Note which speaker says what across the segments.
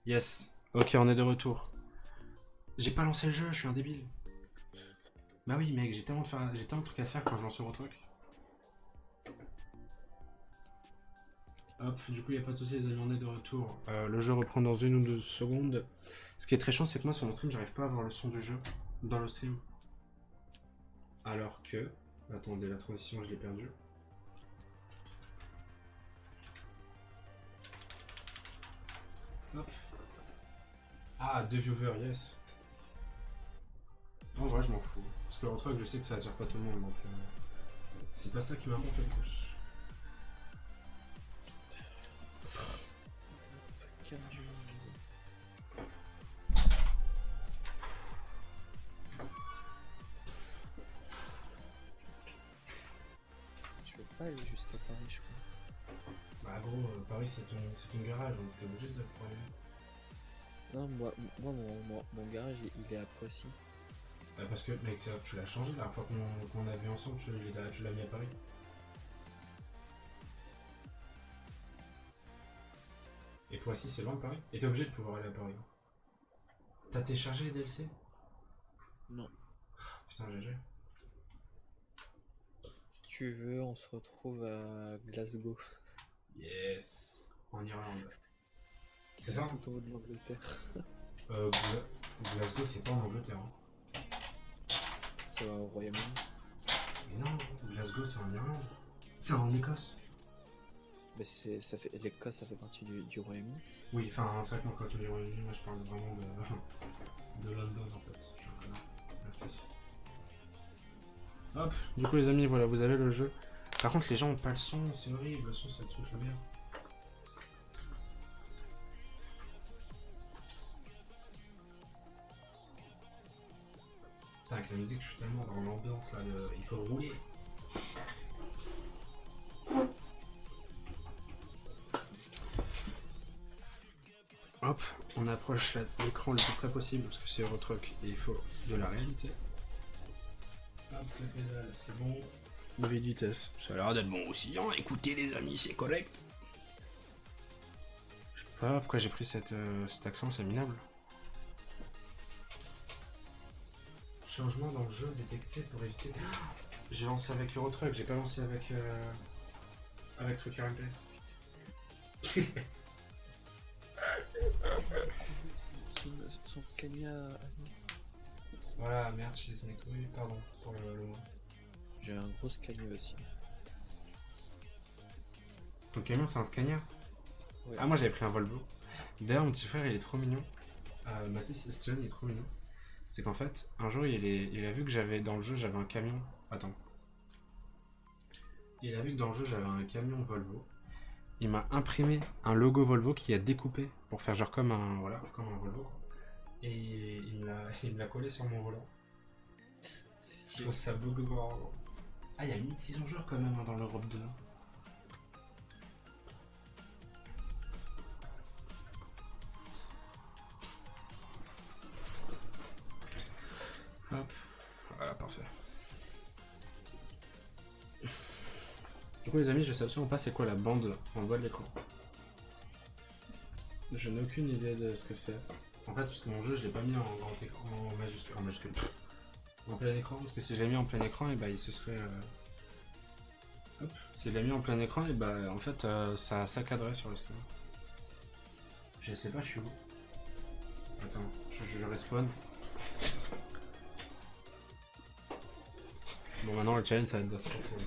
Speaker 1: Yes. Ok, on est de retour. J'ai pas lancé le jeu, je suis un débile. Bah oui, mec, j'ai tellement de trucs à faire quand je lance le truc. Hop, du coup, il a pas de soucis, les amis, on est de retour. Le jeu reprend dans 1 ou 2 secondes. Ce qui est très chiant, c'est que moi, sur mon stream, j'arrive pas à avoir le son du jeu dans le stream. Alors que... Attendez, la transition, je l'ai perdue. Hop. Ah, 2 viewers, yes. En vrai, je m'en fous. Parce que le truc, je sais que ça attire pas tout le monde, donc... c'est pas ça qui m'importe le plus.
Speaker 2: Je peux pas aller jusqu'à Paris, je crois.
Speaker 1: Bah gros, Paris c'est ton garage, donc t'es obligé de le prendre.
Speaker 2: Non, mon garage, il est à Poissy.
Speaker 1: Parce que mec, tu l'as changé la dernière fois qu'on a vu ensemble, tu l'as mis à Paris. Et Poissy c'est loin de Paris. Et t'es obligé de pouvoir aller à Paris. T'as téléchargé les DLC?
Speaker 2: Non.
Speaker 1: Putain, GG.
Speaker 2: Si tu veux, on se retrouve à Glasgow.
Speaker 1: Yes. En Irlande. C'est ça?
Speaker 2: Tout en haut de l'Angleterre.
Speaker 1: Glasgow c'est pas en Angleterre. Hein.
Speaker 2: Ça va au Royaume-Uni.
Speaker 1: Mais non, Glasgow c'est en Irlande. C'est en Écosse.
Speaker 2: Mais l'Écosse, ça fait partie du Royaume-Uni.
Speaker 1: Oui, enfin, c'est vrai que moi quand tu dis Royaume-Uni, moi je parle vraiment de London en fait. Je suis un connard. Merci. Hop, du coup les amis, voilà, vous avez le jeu. Par contre les gens ont pas le son, c'est horrible, le son c'est le truc le meilleur. Putain, avec la musique je suis tellement dans l'ambiance là, il faut rouler. Hop, on approche l'écran le plus près possible parce que c'est Eurotruck et il faut de la réalité. Hop, la pédale, c'est bon. Nouvelle vitesse, ça a l'air d'être bon aussi. Hein. Écoutez les amis, c'est correct. Je sais pas pourquoi j'ai pris cet accent, c'est minable. Changement dans le jeu détecté pour éviter... J'ai lancé avec Eurotruck, j'ai pas lancé avec Trucker Gameplay.
Speaker 2: Son Scania.
Speaker 1: Voilà, merde, je les ai connus, pardon pour le mot.
Speaker 2: J'ai un gros Scania aussi.
Speaker 1: Ton camion c'est un Scania?
Speaker 2: Ouais.
Speaker 1: Ah, moi j'avais pris un Volvo. D'ailleurs, mon petit frère il est trop mignon. Mathis Steven il est trop mignon. C'est qu'en fait, un jour il a vu que j'avais dans le jeu, j'avais un camion. Attends. Il a vu que dans le jeu j'avais un camion Volvo. Il m'a imprimé un logo Volvo qui a découpé pour faire genre comme un Volvo. Et il me l'a collé sur mon volant. Je trouve ça beaucoup trop marrant. Ah, il y a 1600 joueurs quand même hein, dans l'Europe 2. Hop, voilà, parfait. Du coup les amis, je sais absolument pas c'est quoi la bande en bas de l'écran. Je n'ai aucune idée de ce que c'est. En fait, parce que mon jeu, je l'ai pas mis en grand écran, en majuscule. En plein écran, parce que si je l'ai mis en plein écran, et bah il se serait... Hop, si je l'ai mis en plein écran, et bah en fait ça saccadrait sur le stream. Je sais pas, je suis où. Attends, je respawn. Bon, maintenant le challenge ça va être de se retrouver.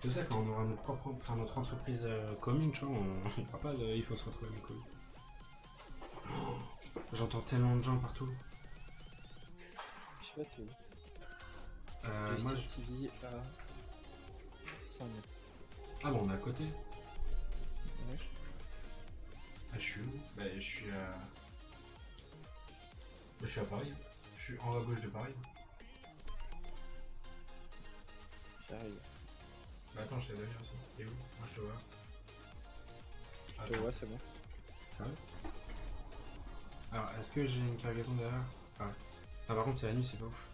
Speaker 1: C'est ça, quand on aura notre entreprise commune, tu vois, on ne fera pas de il faut se retrouver du coup. Oh, j'entends tellement de gens partout.
Speaker 2: Je sais pas, tu veux.
Speaker 1: Moi,
Speaker 2: TV à 100 mètres.
Speaker 1: Ah bon, on est à côté.
Speaker 2: Ouais.
Speaker 1: Ah, je suis où? Bah, je suis à Paris. Je suis en haut à gauche de Paris.
Speaker 2: J'arrive.
Speaker 1: Bah attends, je t'ai donné aussi. T'es où? Moi je te vois.
Speaker 2: Je te vois, c'est bon.
Speaker 1: Ça va? Alors, est-ce que j'ai une cargaison derrière? Ah ouais. Ah, par contre, c'est la nuit, c'est pas ouf.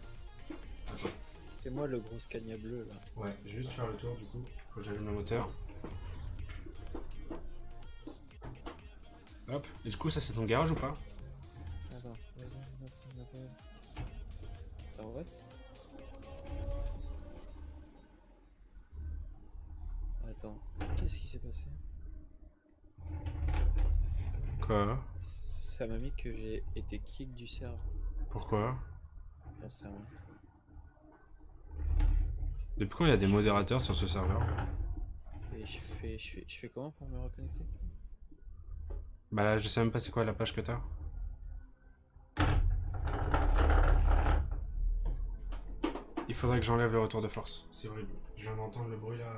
Speaker 1: Attends.
Speaker 2: C'est moi le gros Scania bleu là.
Speaker 1: Ouais, je vais juste faire le tour du coup. Faut que j'allume le moteur. Hop. Et du coup, ça c'est ton garage ou pas?
Speaker 2: Attends, attends, ouais. Attends, qu'est-ce qui s'est passé?
Speaker 1: Quoi?
Speaker 2: Ça m'a mis que j'ai été kick du serveur.
Speaker 1: Pourquoi?
Speaker 2: J'en sais rien.
Speaker 1: Depuis quand il y a des modérateurs sur ce serveur?
Speaker 2: Et je fais comment pour me reconnecter?
Speaker 1: Bah là, je sais même pas c'est quoi la page que t'as. Il faudrait que j'enlève le retour de force. C'est horrible. Je viens d'entendre le bruit là.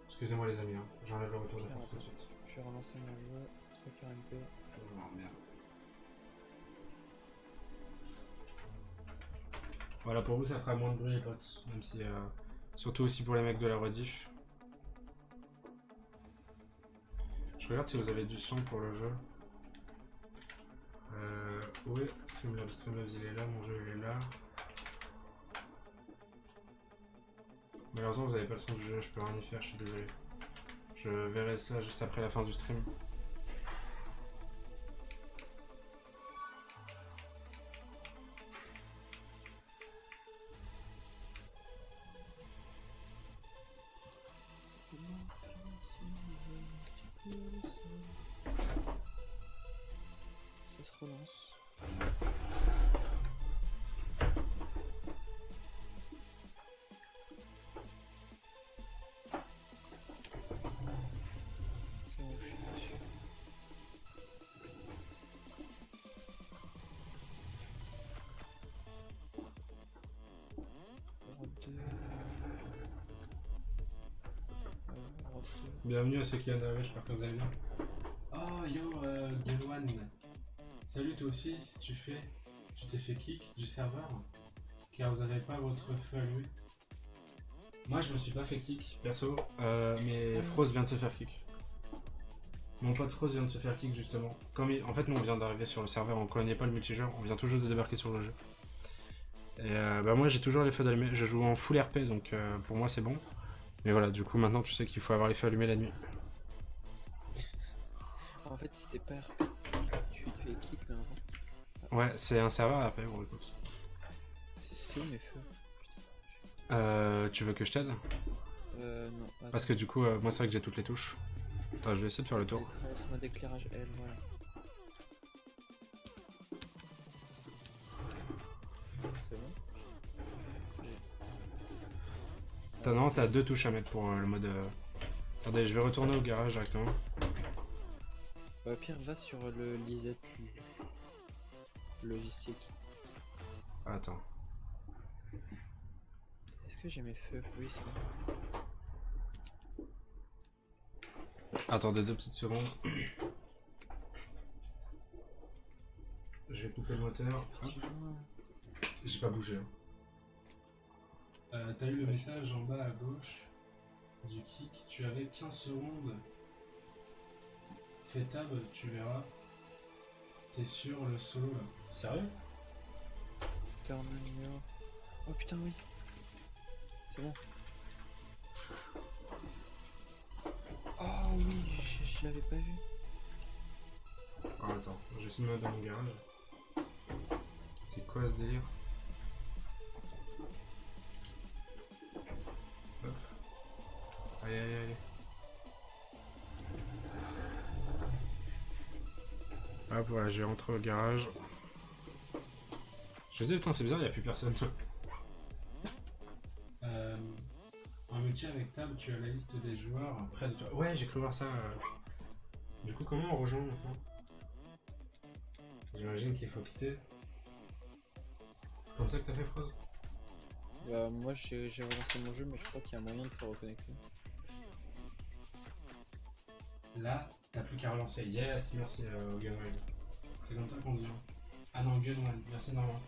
Speaker 1: Excusez-moi les amis, hein. J'enlève le retour de force tout de suite.
Speaker 2: Je vais relancer mon jeu, truc RMP.
Speaker 1: Oh merde. Voilà, pour vous ça fera moins de bruit les potes. Même si... surtout aussi pour les mecs de la rediff. Je regarde si vous avez du son pour le jeu. Oui, Streamlabs il est là, mon jeu il est là. Malheureusement vous avez pas le son du jeu, je peux rien y faire, je suis désolé. Je verrai ça juste après la fin du stream.
Speaker 2: Ça se relance. C'est bon, je suis dessus. Europe 2. Europe 2.
Speaker 1: Bienvenue à ceux qui viennent d'arriver, j'espère que vous allez bien. Oh yo, Gelwan. Salut toi aussi, si tu t'es fait kick du serveur, car vous n'avez pas votre feu allumé. Moi je me suis pas fait kick, perso, mais Frost vient de se faire kick. Mon pote Frost vient de se faire kick justement. En fait nous on vient d'arriver sur le serveur, on connaît pas le multijoueur, on vient tout juste de débarquer sur le jeu. Et bah moi j'ai toujours les feux allumés, je joue en full RP donc pour moi c'est bon. Mais voilà, du coup maintenant tu sais qu'il faut avoir les feux allumés la nuit.
Speaker 2: En fait, si t'es pas RP, tu te fais kick là avant.
Speaker 1: Ouais, c'est un serveur RP pour le coup.
Speaker 2: C'est où mes feux?
Speaker 1: Tu veux que je t'aide?
Speaker 2: Non. Attends.
Speaker 1: Parce que du coup, moi c'est vrai que j'ai toutes les touches. Attends, je vais essayer de faire le tour.
Speaker 2: Laisse-moi d'éclairage L, voilà. C'est bon?
Speaker 1: Non, t'as deux touches à mettre pour le mode... Attendez, je vais retourner au garage directement.
Speaker 2: Pire, va sur le Lisette logistique.
Speaker 1: Attends.
Speaker 2: Est-ce que j'ai mes feux? Oui, c'est bon.
Speaker 1: Attendez 2 petites secondes. Je vais couper le moteur. J'ai pas bougé. Hein. T'as eu le message en bas à gauche du kick. Tu avais 15 secondes. Fais tab, tu verras. T'es sur le solo là. Sérieux?
Speaker 2: Terminal. Oh putain, oui. C'est bon. Oh oui, je l'avais pas vu.
Speaker 1: Oh, attends, je vais essayer de me mettre dans mon garage. C'est quoi ce délire? Hop. Allez, allez, allez. Hop, voilà, j'ai rentré au garage. Je me disais, putain, c'est bizarre, il n'y a plus personne. En métier avec Tab, tu as la liste des joueurs près de toi. Ouais, j'ai cru voir ça. Du coup, comment on rejoint maintenant? J'imagine qu'il faut quitter. C'est comme ça que t'as fait, Froz?
Speaker 2: Moi j'ai relancé mon jeu, mais je crois qu'il y a moyen de te reconnecter.
Speaker 1: Là, t'as plus qu'à relancer. Yes, merci Gunwan. C'est comme ça qu'on dit. Ah non, Gunwan, merci Normand.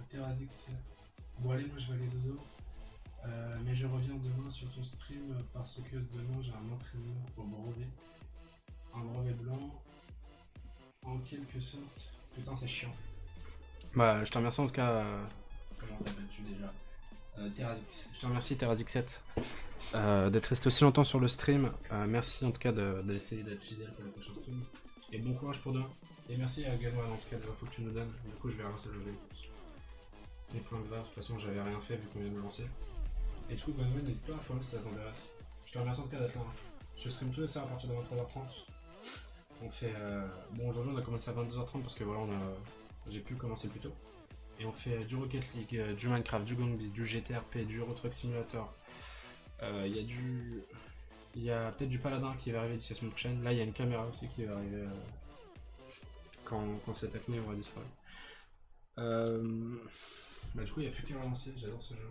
Speaker 1: Terrazix. Bon allez, moi je vais aller dodo. Mais je reviens demain sur ton stream parce que demain j'ai un entraînement au brevet. Un brevet blanc. En quelque sorte. Putain, c'est chiant. Bah, je te remercie en tout cas. Comment t'appelles-tu déjà? Terrazix. Je te remercie Terrazix7 d'être resté aussi longtemps sur le stream. Merci en tout cas d'essayer d'être fidèle pour le prochain stream. Et bon courage pour demain. Et merci à Ganoine en tout cas de l'info que tu nous donnes. Du coup je vais relancer le jeu. Ce n'est point grave, de toute façon j'avais rien fait vu qu'on vient de me lancer. Et du coup Ganoine n'hésite pas à follow si ça t'intéresse. Je te remercie en tout cas d'être là. Je stream tous les soirs à partir de 23h30. On fait... Bon aujourd'hui on a commencé à 22h30 parce que voilà j'ai pu commencer plus tôt. Et on fait du Rocket League, du Minecraft, du Gang Beasts, du GTRP, du Euro Truck Simulator. Il y a peut-être du Paladin qui va arriver d'ici la semaine prochaine. Là il y a une caméra aussi qui va arriver quand cette acné aura disparu. Du coup il n'y a plus qu'à relancer, j'adore ce jeu.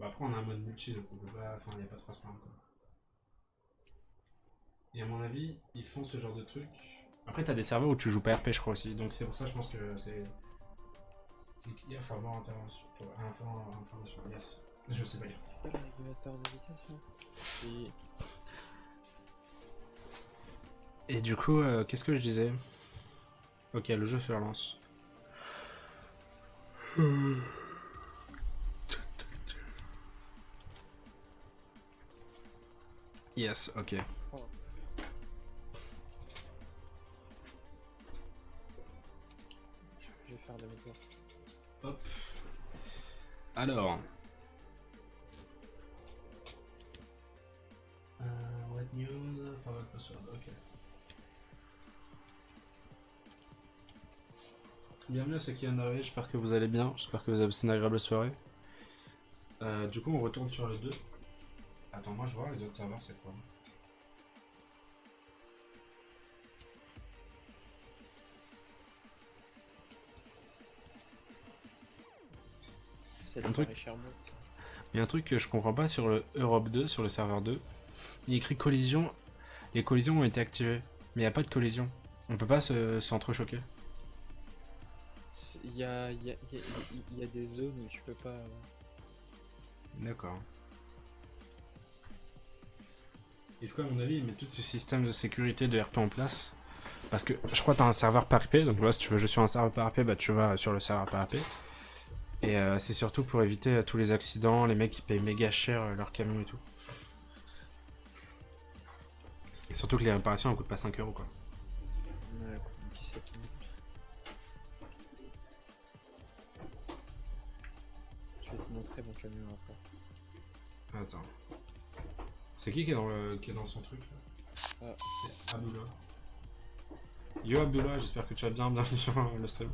Speaker 1: Après on a un mode multi donc on peut pas... Enfin il n'y a pas trop à se plaindre quoi. Et à mon avis, ils font ce genre de truc. Après t'as des serveurs où tu joues pas RP je crois aussi, donc c'est pour ça je pense que c'est... Il va falloir intervention. Information. Yes. Je sais pas lire.
Speaker 2: C'est pas le régulateur de vitesse là?
Speaker 1: Et du coup, qu'est-ce que je disais? Ok, le jeu se relance. Yes, ok.
Speaker 2: Oh. Je vais faire demi-tour.
Speaker 1: Hop. Alors. What news? Forgot password, ok. Bienvenue à ceux qui viennent d'arriver, j'espère que vous allez bien, j'espère que vous avez passé une agréable soirée. Du coup on retourne sur le 2. Attends, moi je vois les autres serveurs c'est quoi?
Speaker 2: C'est
Speaker 1: Un truc.
Speaker 2: Cherbourg.
Speaker 1: Il y a un truc que je comprends pas sur le Europe 2, sur le serveur 2. Il est écrit collision, les collisions ont été activées, mais il n'y a pas de collision. On peut pas s'entrechoquer.
Speaker 2: Il y a des zones où tu peux pas.
Speaker 1: D'accord. Et du coup, à mon avis, ils mettent tout ce système de sécurité de RP en place. Parce que je crois que tu as un serveur par IP, donc là, si tu veux jouer sur un serveur par IP, bah tu vas sur le serveur par IP. Et c'est surtout pour éviter tous les accidents, les mecs qui payent méga cher leur camion et tout. Et surtout que les réparations elles coûtent pas 5 € quoi.
Speaker 2: Ouais, 17 minutes. Je vais te montrer mon camion après.
Speaker 1: Attends. C'est qui est dans son truc là?
Speaker 2: Ah.
Speaker 1: C'est Abdullah. Yo Abdullah, j'espère que tu vas bien, bienvenue sur le stream.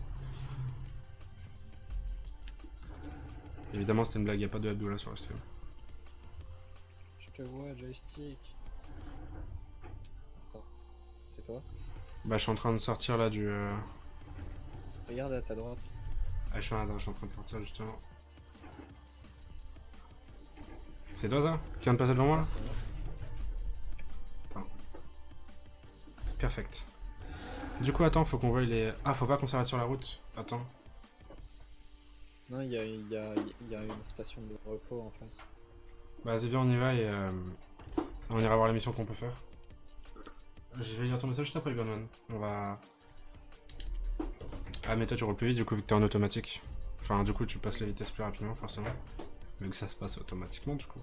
Speaker 1: Évidemment c'était une blague, y a pas de Abdullah sur le stream.
Speaker 2: Je te vois, joystick. Attends, c'est toi?
Speaker 1: Bah je suis en train de sortir là du...
Speaker 2: Regarde à ta droite.
Speaker 1: Ah, je suis en train de sortir justement. C'est toi ça? Qui vient de passer devant moi là?
Speaker 2: C'est moi.
Speaker 1: Attends. Perfect. Du coup attends, faut qu'on voie les... Ah, faut pas qu'on s'arrête sur la route. Attends.
Speaker 2: Non, il y a une station de repos en face.
Speaker 1: Bah vas-y viens on y va et on ira voir la mission qu'on peut faire. Je vais lire ton message juste après Gunman. On va... Ah mais toi tu roules plus vite du coup vu que t'es en automatique. Enfin du coup tu passes la vitesse plus rapidement forcément. Mais que ça se passe automatiquement du coup.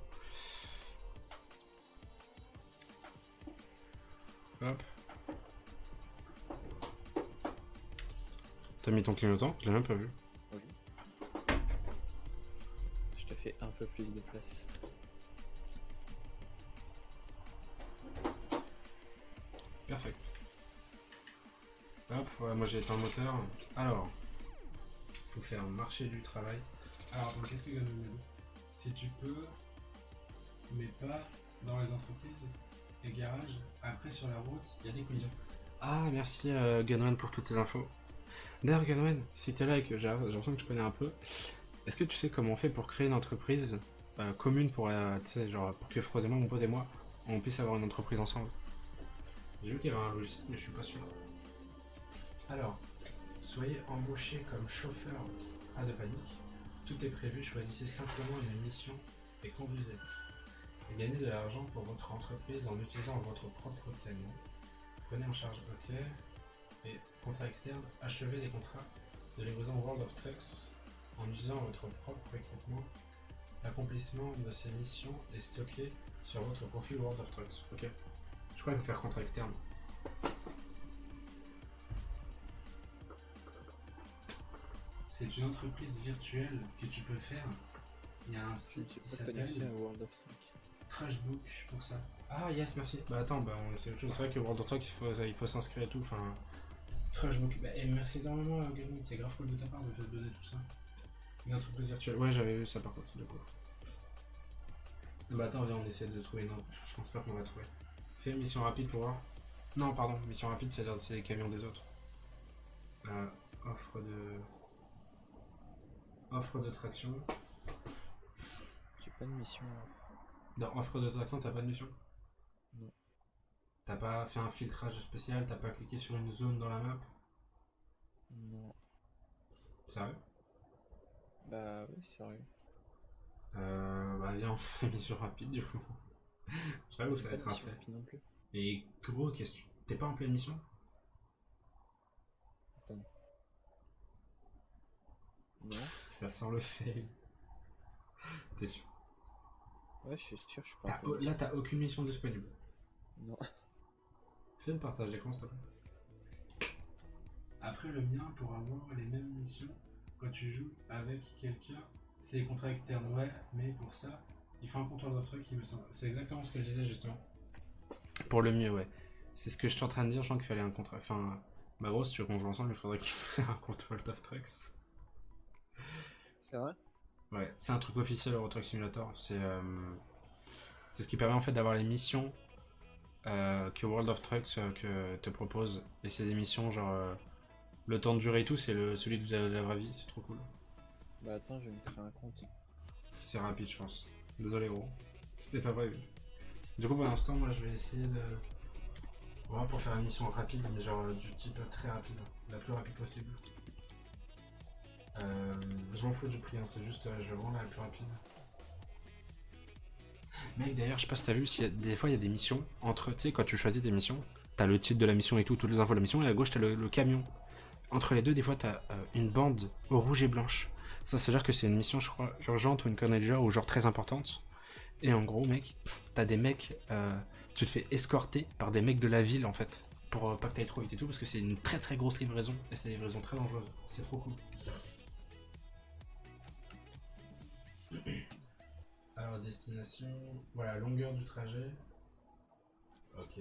Speaker 1: Hop. T'as mis ton clignotant? Je l'ai même pas vu.
Speaker 2: Oui. Je te fais un peu plus de place.
Speaker 1: Perfect. Hop, ouais, moi j'ai éteint le moteur. Alors, faut faire marcher du travail. Alors, attends, qu'est-ce que Gunman me dit? Si tu peux, mais pas dans les entreprises et garages, après sur la route, il y a des collisions. Ah, merci Gunman pour toutes ces infos. D'ailleurs, Gunman, si t'es là et que j'ai l'impression que tu connais un peu, est-ce que tu sais comment on fait pour créer une entreprise commune pour, tu sais, genre, pour que Froz et moi, mon pote et moi, on puisse avoir une entreprise ensemble? J'ai vu qu'il y avait un logiciel, mais je suis pas sûr. Alors, soyez embauché comme chauffeur, pas de panique. Tout est prévu, choisissez simplement une mission et conduisez. Et gagnez de l'argent pour votre entreprise en utilisant votre propre camion. Prenez en charge OK. Et contrat externe, achevez les contrats de livraison World of Trucks en utilisant votre propre équipement L'accomplissement de ces missions est stocké sur votre profil World of Trucks. Ok. Je crois qu'il faut faire contrat externe. C'est une entreprise virtuelle que tu peux faire. Il y a un site
Speaker 2: Tu
Speaker 1: qui
Speaker 2: peux te connecter à
Speaker 1: s'appelle
Speaker 2: World of Tanks.
Speaker 1: Trashbook pour ça. Ah yes, merci. Bah attends, bah c'est autre chose. C'est vrai que World of Trucks, il faut s'inscrire et tout. Enfin, Trashbook. Bah, et merci énormément, Gaming. C'est grave cool de ta part de te donner tout ça. Une entreprise virtuelle. Ouais, j'avais vu ça par contre, du coup. Bah attends, viens, on essaie de trouver une autre. Je pense pas qu'on va trouver. Fais une mission rapide pour voir. Non, pardon, mission rapide, c'est-à-dire c'est les camions des autres. Offre de. Offre de traction.
Speaker 2: J'ai pas de mission.
Speaker 1: Dans offre de traction, t'as pas de mission?
Speaker 2: Non.
Speaker 1: T'as pas fait un filtrage spécial? T'as pas cliqué sur une zone dans la map?
Speaker 2: Non.
Speaker 1: Sérieux?
Speaker 2: Bah oui, sérieux.
Speaker 1: Bah viens, on fait mission rapide du coup. J'avoue que ça va
Speaker 2: J'ai
Speaker 1: être
Speaker 2: pas
Speaker 1: un
Speaker 2: de mission
Speaker 1: fait.
Speaker 2: rapide non plus.
Speaker 1: Et gros, qu'est-ce que tu. T'es pas en pleine mission?
Speaker 2: Attends. Non.
Speaker 1: Ça sent le fail. T'es sûr?
Speaker 2: Ouais, je suis sûr, je suis pas en pleine
Speaker 1: Là,
Speaker 2: mission.
Speaker 1: t'as aucune mission disponible.
Speaker 2: Non.
Speaker 1: Fais une partage d'écran, s'il te plaît. Après, le mien, pour avoir les mêmes missions, quand tu joues avec quelqu'un, c'est les contrats externes, ouais, mais pour ça, il faut un comptoir de truc qui me semble. C'est exactement ce que je disais justement. Pour le mieux, ouais. C'est ce que je suis en train de dire, je sens qu'il fallait un contrat. Enfin, bah gros, si tu veux qu'on joue ensemble, il faudrait qu'il fasse un compte World of Trucks.
Speaker 2: C'est vrai?
Speaker 1: Ouais, c'est un truc officiel Euro Truck Simulator. C'est ce qui permet en fait d'avoir les missions que World of Trucks que te propose. Et c'est des missions genre le temps de durée et tout, c'est celui de la vraie vie, c'est trop cool.
Speaker 2: Bah attends, je vais me créer un compte.
Speaker 1: C'est rapide, je pense. Désolé gros, c'était pas prévu. Du coup, pour l'instant, moi je vais essayer de. Vraiment pour faire une mission rapide, mais genre du type très rapide, la plus rapide possible. Je m'en fous du prix, hein, c'est juste je vais vraiment la plus rapide. Mec, d'ailleurs, je sais pas si t'as vu, des fois il y a des missions entre. Tu sais, quand tu choisis des missions, t'as le titre de la mission et tout, toutes les infos de la mission, et à gauche t'as le camion. Entre les deux, des fois t'as une bande rouge et blanche. Ça, c'est-à-dire que c'est une mission, je crois, urgente ou une connerie ou genre très importante. Et en gros, mec, t'as des mecs, tu te fais escorter par des mecs de la ville en fait, pour pas que t'ailles trop vite et tout, parce que c'est une très très grosse livraison, et c'est des livraisons très dangereuses. C'est trop cool. Alors, destination, voilà, longueur du trajet. Ok.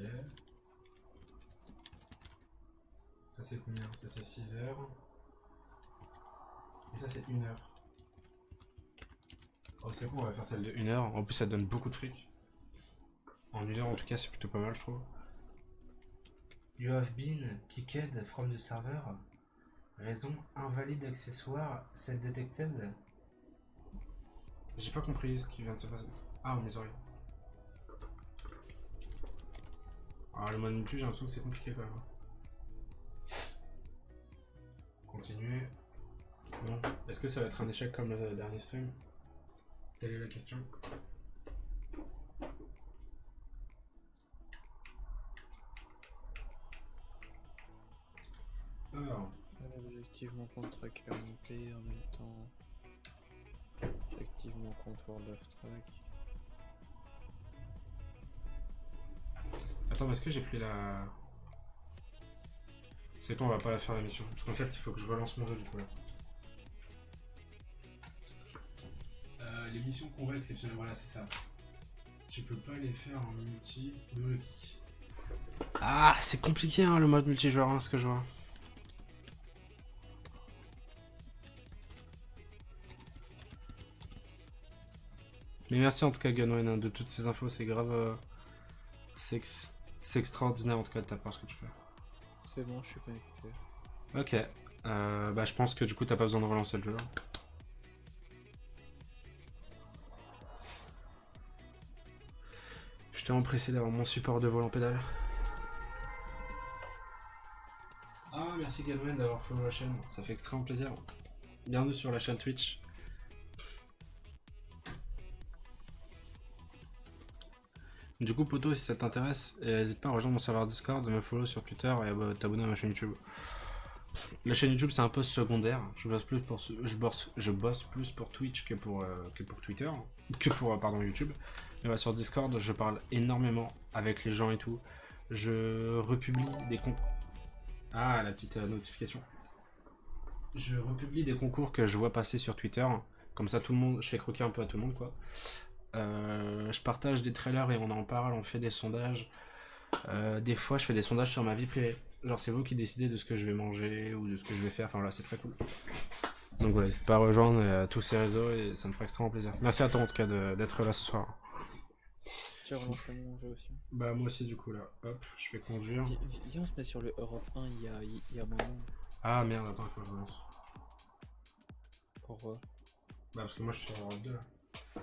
Speaker 1: Ça c'est combien? Ça c'est 6 heures. Et ça c'est 1 heure. Oh, c'est cool, on va faire celle de 1 heure. En plus, ça donne beaucoup de fric. En 1 heure, en tout cas, c'est plutôt pas mal, je trouve. You have been kicked from the server. Raison invalide accessoire, set detected. J'ai pas compris ce qui vient de se passer. Ah, mes oreilles. Alors, le mode multi, j'ai l'impression que c'est compliqué quand même. Continuer. Bon, est-ce que ça va être un échec comme le dernier stream? Telle est la question. Alors.
Speaker 2: J'active mon compte tracker MP en même temps. J'active mon compte World of Truck.
Speaker 1: Attends, mais est-ce que j'ai pris la. C'est quoi, on va pas la faire la mission. Parce qu'en fait, il faut que je relance mon jeu du coup là. Les missions qu'on va exceptionnelles, voilà, c'est ça. Tu peux pas les faire en multi, double clic. Ah, c'est compliqué hein, le mode multijoueur, hein, ce que je vois. Mais merci en tout cas Gunwen hein, de toutes ces infos, c'est grave. C'est extraordinaire en tout cas de ta part ce que tu fais.
Speaker 2: C'est bon, je suis connecté.
Speaker 1: Ok. Bah je pense que du coup t'as pas besoin de relancer le jeu là. J'étais empressé d'avoir mon support de vol en pédale. Ah merci Gunwen d'avoir follow la chaîne, ça fait extrêmement plaisir. Bienvenue sur la chaîne Twitch. Du coup, poto, si ça t'intéresse, n'hésite pas à rejoindre mon serveur Discord, me follow sur Twitter et t'abonner à ma chaîne YouTube. La chaîne YouTube c'est un peu secondaire. Je bosse plus pour Twitch que pour Twitter, que pour pardon YouTube. Mais ouais, sur Discord, je parle énormément avec les gens et tout. Je republie des concours. Ah, la petite notification. Je republie des concours que je vois passer sur Twitter. Comme ça, tout le monde, je fais croquer un peu à tout le monde, quoi. Je partage des trailers et on en parle, on fait des sondages. Des fois, je fais des sondages sur ma vie privée. Genre, c'est vous qui décidez de ce que je vais manger ou de ce que je vais faire. Enfin, là, c'est très cool. Donc, voilà, n'hésite pas à rejoindre tous ces réseaux et ça me fera extrêmement plaisir. Merci à toi, en tout cas, d'être là ce soir.
Speaker 2: J'ai relancé mon jeu aussi.
Speaker 1: Bah, moi aussi, du coup, là. Hop, je vais conduire.
Speaker 2: Viens, on se met sur le Europe 1, il y a un moment.
Speaker 1: Ah, merde, attends, il faut que je relance.
Speaker 2: Pourquoi?
Speaker 1: Bah, parce que moi, je suis sur Europe 2, là.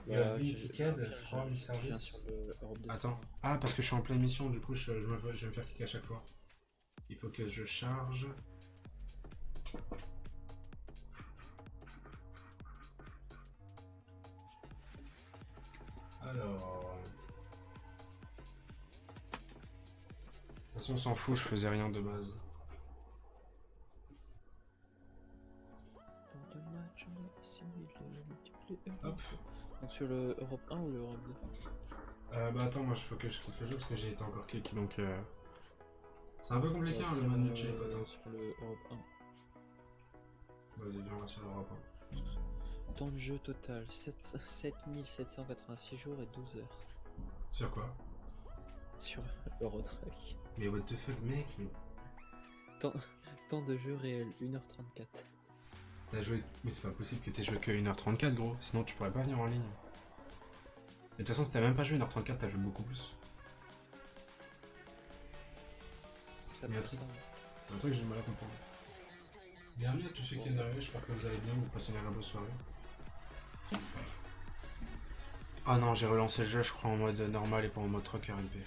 Speaker 2: Bah,
Speaker 1: Kicked, rendre
Speaker 2: je viens
Speaker 1: service.
Speaker 2: sur le Europe 2.
Speaker 1: Attends. Ah, parce que je suis en pleine mission, du coup, je vais me faire kick à chaque fois. Il faut que je charge. Alors. De toute façon, on s'en fout, je faisais rien de base. Hop.
Speaker 2: Donc sur le Europe 1 ou l'Europe 2?
Speaker 1: Bah attends, moi il faut que je quitte le jeu parce que j'ai été encore kick donc. C'est un peu compliqué hein, le mode nuit chez les potes.
Speaker 2: Sur le Europe 1.
Speaker 1: Vas-y, viens, on va sur l'Europe.
Speaker 2: Temps de jeu total 7786 jours et 12 heures.
Speaker 1: Sur quoi?
Speaker 2: Sur Eurotruck.
Speaker 1: Mais what the fuck, mec?
Speaker 2: Temps de jeu réel 1h34.
Speaker 1: T'as joué. Mais c'est pas possible que t'aies joué que 1h34, gros. Sinon tu pourrais pas venir en ligne. Et de toute façon, si t'as même pas joué 1h34, t'as joué beaucoup plus.
Speaker 2: Ça
Speaker 1: Il y a
Speaker 2: fait
Speaker 1: tout.
Speaker 2: ça.
Speaker 1: C'est un truc que j'ai du mal à comprendre. Bienvenue à tous ceux qui viennent d'arriver, j'espère que vous allez bien, vous passez une agréable soirée. Ah non, j'ai relancé le jeu, je crois, en mode normal et pas en mode truck RMP.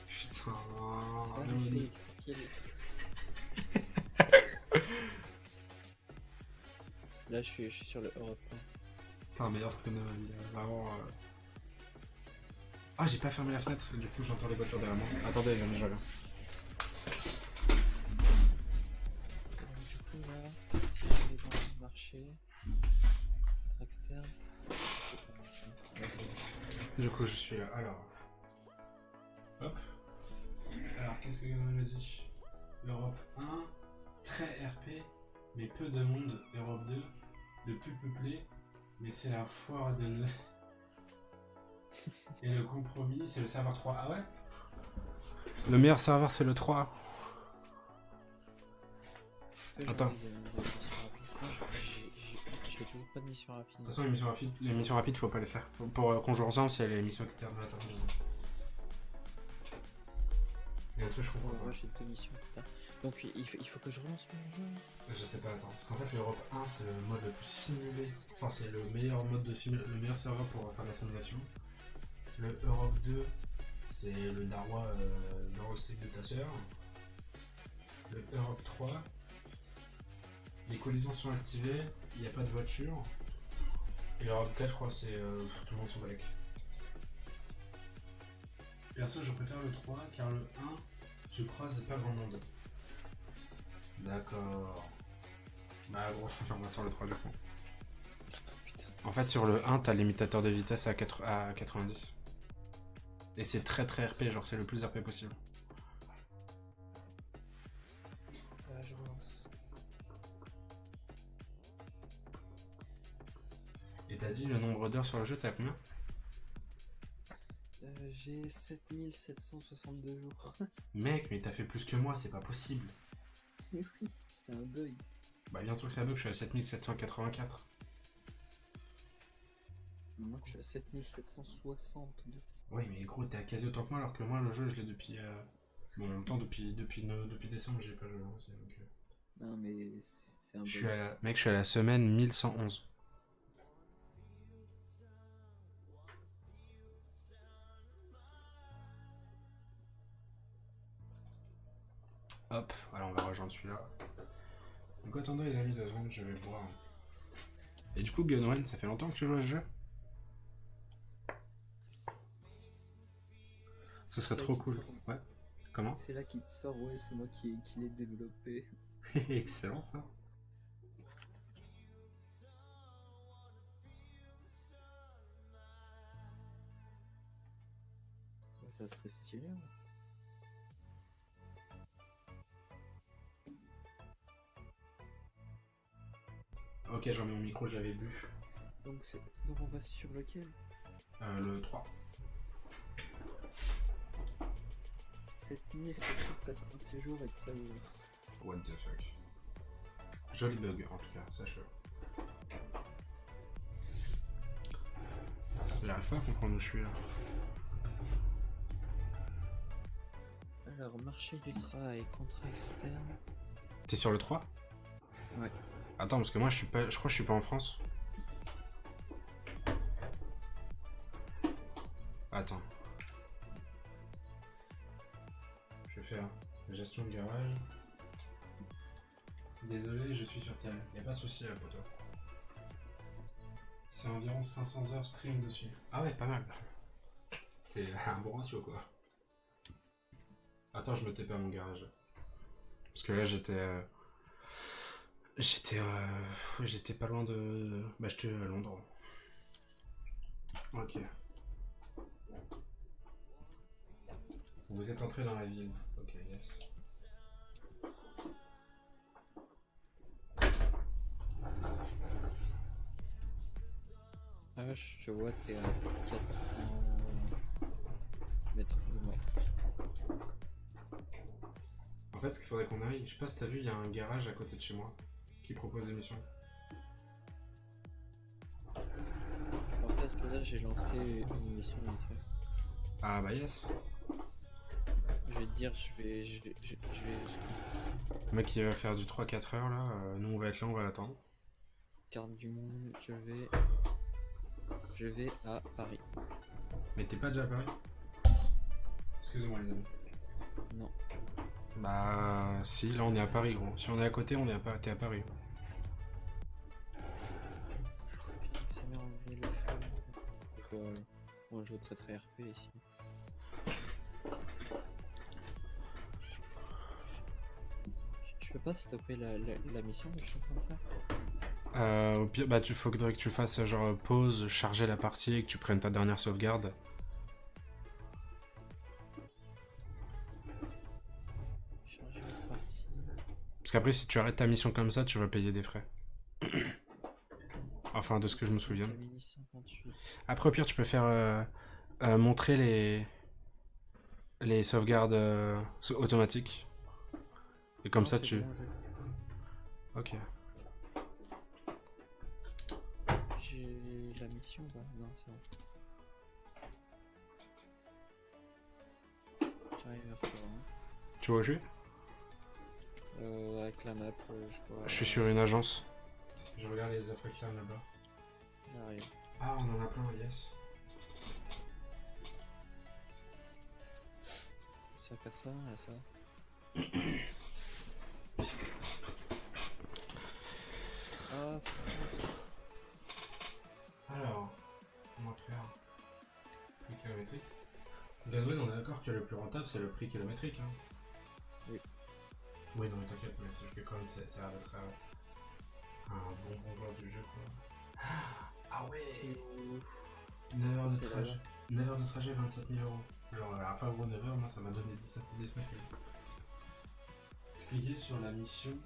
Speaker 1: Putain.
Speaker 2: Là, je suis sur le Europe 1.
Speaker 1: Putain, meilleur stream de ma vie, vraiment. Ah, j'ai pas fermé la fenêtre, du coup j'entends les voitures derrière moi. Attendez, je reviens.
Speaker 2: Du coup, là, si je vais dans le marché, externe.
Speaker 1: Du coup, je suis là. Alors. Hop. Alors, qu'est-ce que me dit? Europe 1, très RP, mais peu de monde. Europe 2, le plus peuplé, mais c'est la foire de neuf. Et le compromis, c'est le serveur 3. Ah ouais? Le meilleur serveur, c'est le 3. Attends.
Speaker 2: J'ai toujours pas de mission rapide.
Speaker 1: De toute façon, les missions rapides, faut pas les faire. Pour qu'on joue ensemble, c'est les missions externes. Attends, il y a un truc, je comprends pas.
Speaker 2: Moi, j'ai deux missions, putain. Donc, il faut que je relance mon jeu.
Speaker 1: Je sais pas, attends. Parce qu'en fait, l'Europe 1, c'est le mode le plus simulé. Enfin, c'est le meilleur mode de simulation, le meilleur serveur pour faire de la simulation. Le Europe 2, c'est le Darwa dans le cycle de ta sœur. Le Europe 3, les collisions sont activées, il n'y a pas de voiture. Et l'Europe 4, je crois, c'est tout le monde s'en avec. Perso, je préfère le 3 car le 1, je croise pas grand monde. D'accord. Bah gros, on va sur le 3 du coup.
Speaker 2: Putain.
Speaker 1: En fait, sur le 1, t'as l'imitateur de vitesse à 90. Et c'est très très RP, genre c'est le plus RP possible.
Speaker 2: Je relance.
Speaker 1: Et t'as dit le nombre d'heures sur le jeu, t'es à combien?
Speaker 2: J'ai 7762 jours.
Speaker 1: Mec, mais t'as fait plus que moi, c'est pas possible.
Speaker 2: Mais oui, c'est un bug.
Speaker 1: Bah bien sûr que c'est un bug, je suis à 7784.
Speaker 2: Moi, je suis à 7762.
Speaker 1: Oui, mais gros, t'es à quasi autant que moi, alors que moi, le jeu, je l'ai depuis... Bon, en même temps, depuis décembre, j'ai pas joué. Donc,
Speaker 2: Non, mais c'est un bug.
Speaker 1: Mec, je suis à la semaine 1111. Hop, voilà, on va rejoindre celui-là. Donc attendez les amis, 2 secondes, je vais boire. Et du coup, Gunwan, ça fait longtemps que tu joues à ce jeu? Ce serait trop cool. Ouais. Comment?
Speaker 2: C'est là qu'il te sort, ouais, c'est moi qui l'ai développé.
Speaker 1: Excellent ça.
Speaker 2: Ça serait stylé. Hein.
Speaker 1: Ok, j'en mets mon micro, je l'avais bu.
Speaker 2: Donc on va sur lequel?
Speaker 1: Le 3.
Speaker 2: Cette nuit, c'est presque un séjour avec ça.
Speaker 1: What the fuck. Joli bug en tout cas, sache-le. J'arrive pas à comprendre où je suis là.
Speaker 2: Alors, marché du travail, contrat externe.
Speaker 1: T'es sur le 3?
Speaker 2: Ouais.
Speaker 1: Attends, parce que moi je crois que je suis pas en France. Attends. Je vais faire gestion de garage. Désolé, je suis sur tel. Y'a pas de souci la photo. C'est environ 500 heures stream dessus. Ah ouais, pas mal. C'est un bon ratio quoi. Attends, je me TP à mon garage. Parce que là j'étais pas loin de... Bah j'étais à Londres. Ok. Vous êtes entré dans la ville. Ok, yes.
Speaker 2: Ah, je vois, t'es à 400 mètres de moi.
Speaker 1: En fait, ce qu'il faudrait qu'on aille, je sais pas si t'as vu, il y a un garage à côté de chez moi qui propose des missions.
Speaker 2: En fait, que là, j'ai lancé une mission vite fait.
Speaker 1: Ah bah yes.
Speaker 2: Je vais te dire, je vais.
Speaker 1: Le mec il va faire du 3-4 heures là, nous on va être là, on va l'attendre.
Speaker 2: Carte du monde, je vais à Paris.
Speaker 1: Mais t'es pas déjà à Paris? Excusez-moi les amis.
Speaker 2: Non.
Speaker 1: Bah si, là on est à Paris gros. Si on est à côté, t'es à Paris.
Speaker 2: Ça m'a enlevé le feu. Donc, on joue très RP ici. Je peux pas stopper la mission que je suis en train de faire?
Speaker 1: Au pire, bah faudrait que tu fasses genre pause, charger la partie et que tu prennes ta dernière sauvegarde.
Speaker 2: Charger la partie.
Speaker 1: Parce qu'après si tu arrêtes ta mission comme ça, tu vas payer des frais. Enfin de ce que je me souviens.
Speaker 2: Camille 58.
Speaker 1: Après au pire tu peux faire montrer les sauvegardes automatiques. Et comme
Speaker 2: Non,
Speaker 1: ça
Speaker 2: c'est
Speaker 1: tu...
Speaker 2: bon,
Speaker 1: Ok.
Speaker 2: j'ai la mission ou pas? Non, c'est bon. J'arrive vers toi. Hein.
Speaker 1: Tu vois où je suis?
Speaker 2: Avec la map, je vois.
Speaker 1: Je suis sur une agence. Je regarde les Africains là-bas.
Speaker 2: J'arrive.
Speaker 1: Ah, on en a plein, yes.
Speaker 2: C'est à 80 là, ça. Ah, c'est
Speaker 1: Alors, comment faire? Prix kilométrique. Gasoil, on est d'accord que le plus rentable c'est le prix kilométrique. Hein.
Speaker 2: Oui.
Speaker 1: Oui, non, mais t'inquiète, mais c'est juste que comme ça a l'air d'être un bon joueur du jeu quoi. Ah ouais! 9 heures de trajet. 9 heures de trajet, 27 000 euros. Genre, à part gros 9 heures, moi ça m'a donné 19 000. Cliquez sur la mission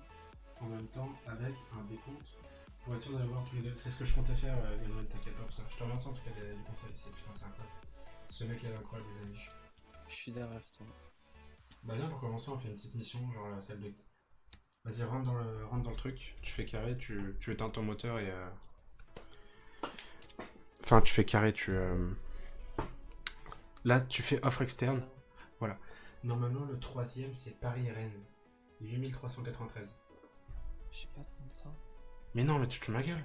Speaker 1: en même temps avec un décompte pour être sûr d'aller voir tous les deux. C'est ce que je comptais faire, Ganon, t'inquiète pas pour ça. Je te remercie en tout cas du conseil, c'est putain, c'est incroyable. Ce mec est incroyable, les amis.
Speaker 2: Je suis derrière toi.
Speaker 1: Bah, bien pour commencer, on fait une petite mission, genre celle de. Vas-y, rentre dans le truc, tu fais carré, tu éteins ton moteur et. Enfin, tu fais carré, Là, tu fais offre externe. Voilà. Normalement, le troisième, c'est Paris-Rennes. 8393.
Speaker 2: J'ai pas de contrat.
Speaker 1: Mais non, mais tu te fous de ma gueule.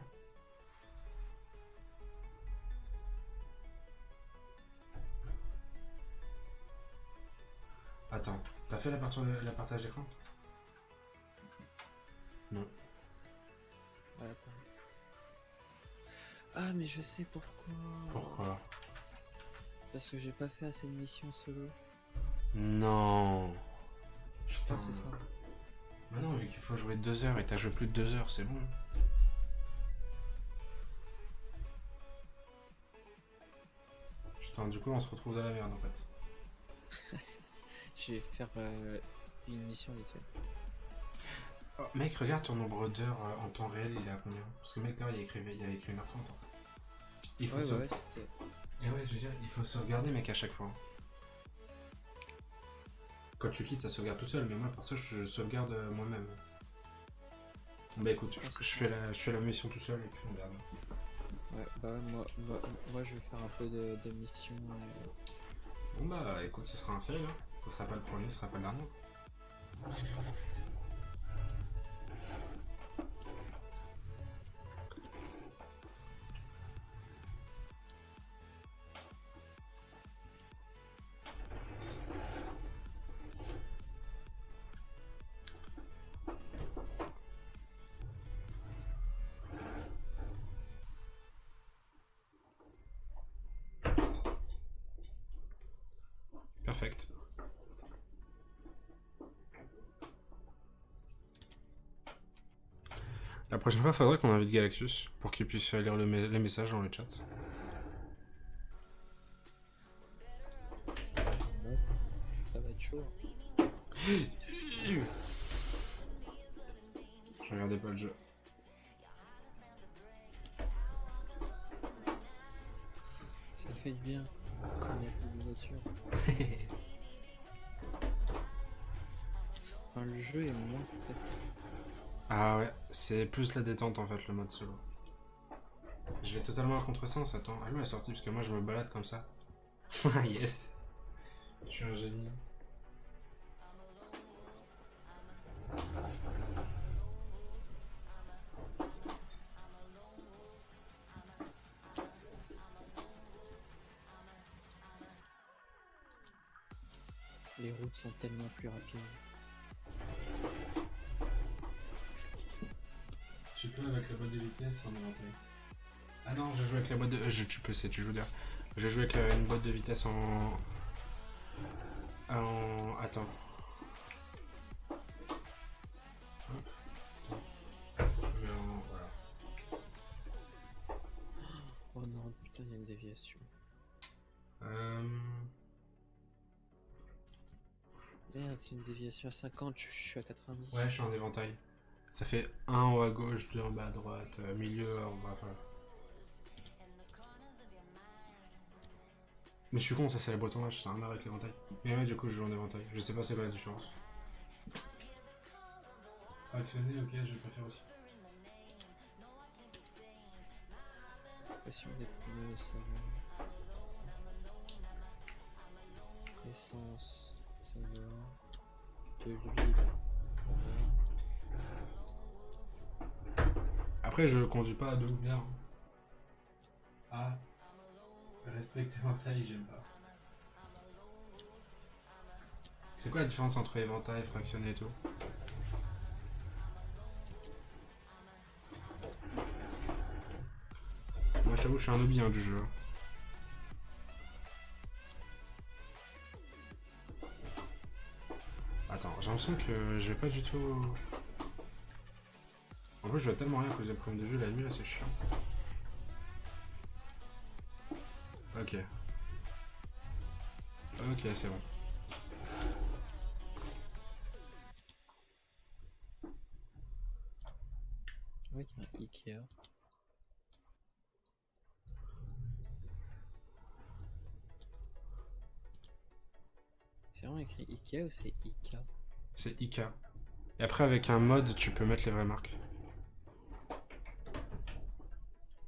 Speaker 1: Attends, t'as fait la partage d'écran? Non.
Speaker 2: Attends. Ah, mais je sais pourquoi.
Speaker 1: Pourquoi?
Speaker 2: Parce que j'ai pas fait assez de missions solo.
Speaker 1: Non.
Speaker 2: Je
Speaker 1: Putain.
Speaker 2: pense que c'est ça.
Speaker 1: Bah non, vu qu'il faut jouer 2 heures et t'as joué plus de 2 heures, c'est bon. Putain, du coup, on se retrouve dans la merde en fait.
Speaker 2: Je vais faire une mission vite fait.
Speaker 1: Oh, mec, regarde ton nombre d'heures en temps réel, il est à combien? Parce que mec, là, il avait écrit 1h30 en fait. Il faut
Speaker 2: Ouais,
Speaker 1: se...
Speaker 2: ouais, c'était.
Speaker 1: Et ouais, je veux dire, il faut sauvegarder, mec, à chaque fois. Quand tu quittes, ça sauvegarde tout seul, mais moi, pour ça, je sauvegarde moi-même. Bon, bah écoute, je fais la mission tout seul et puis on verra.
Speaker 2: Ouais, bah ouais, moi je vais faire un peu de mission.
Speaker 1: Bon bah écoute, ce sera un fail, hein. Ce sera pas le premier, ce sera pas le dernier. Perfect. La prochaine fois, faudrait qu'on invite Galaxus pour qu'il puisse lire les messages dans le chat.
Speaker 2: Bon, ça va être chaud.
Speaker 1: Je regardais pas le jeu.
Speaker 2: Ça fait du bien quand il y a plus de voitures. Enfin, le jeu est moins stressant.
Speaker 1: Ah ouais, c'est plus la détente en fait, le mode solo. Je vais totalement à contresens, attends. Elle est sortie parce que moi je me balade comme ça. Ah yes. Je suis un génie.
Speaker 2: Les routes sont tellement plus rapides.
Speaker 1: Tu peux avec la boîte de vitesse en inventaire. Ah non, je joue avec la boîte de... tu peux, tu joues d'air. Je joue avec une boîte de vitesse en... Attends. Hop. Voilà.
Speaker 2: Oh non, putain, il y a une déviation. Merde, c'est une déviation à 50, je suis à 90.
Speaker 1: Ouais, je suis en éventail. Ça fait 1 en haut à gauche, 2 en bas à droite, milieu en bas. Voilà. Mais je suis con, ça c'est le bretonnage, c'est un art avec l'éventail. Mais ouais, du coup, je joue en éventail. Je sais pas c'est quoi la différence. Actionner, ok, je préfère aussi.
Speaker 2: Pression des pneus, ça va. Essence, ça va. De l'huile, ça va.
Speaker 1: Après, je conduis pas de ouf bien. Ah. Respecte éventail, j'aime pas. C'est quoi la différence entre éventail, fractionné et tout? Moi, j'avoue, je suis un hobby du jeu. Attends, j'ai l'impression que je vais pas du tout... En vrai, je vois tellement rien à cause des problèmes de vue, la nuit là, c'est chiant. Ok. Ok, c'est bon.
Speaker 2: Ouais, il y a un Ikea. C'est vraiment écrit Ikea ou c'est Ika?
Speaker 1: C'est IK. Et après, avec un mode, tu peux mettre les vraies marques.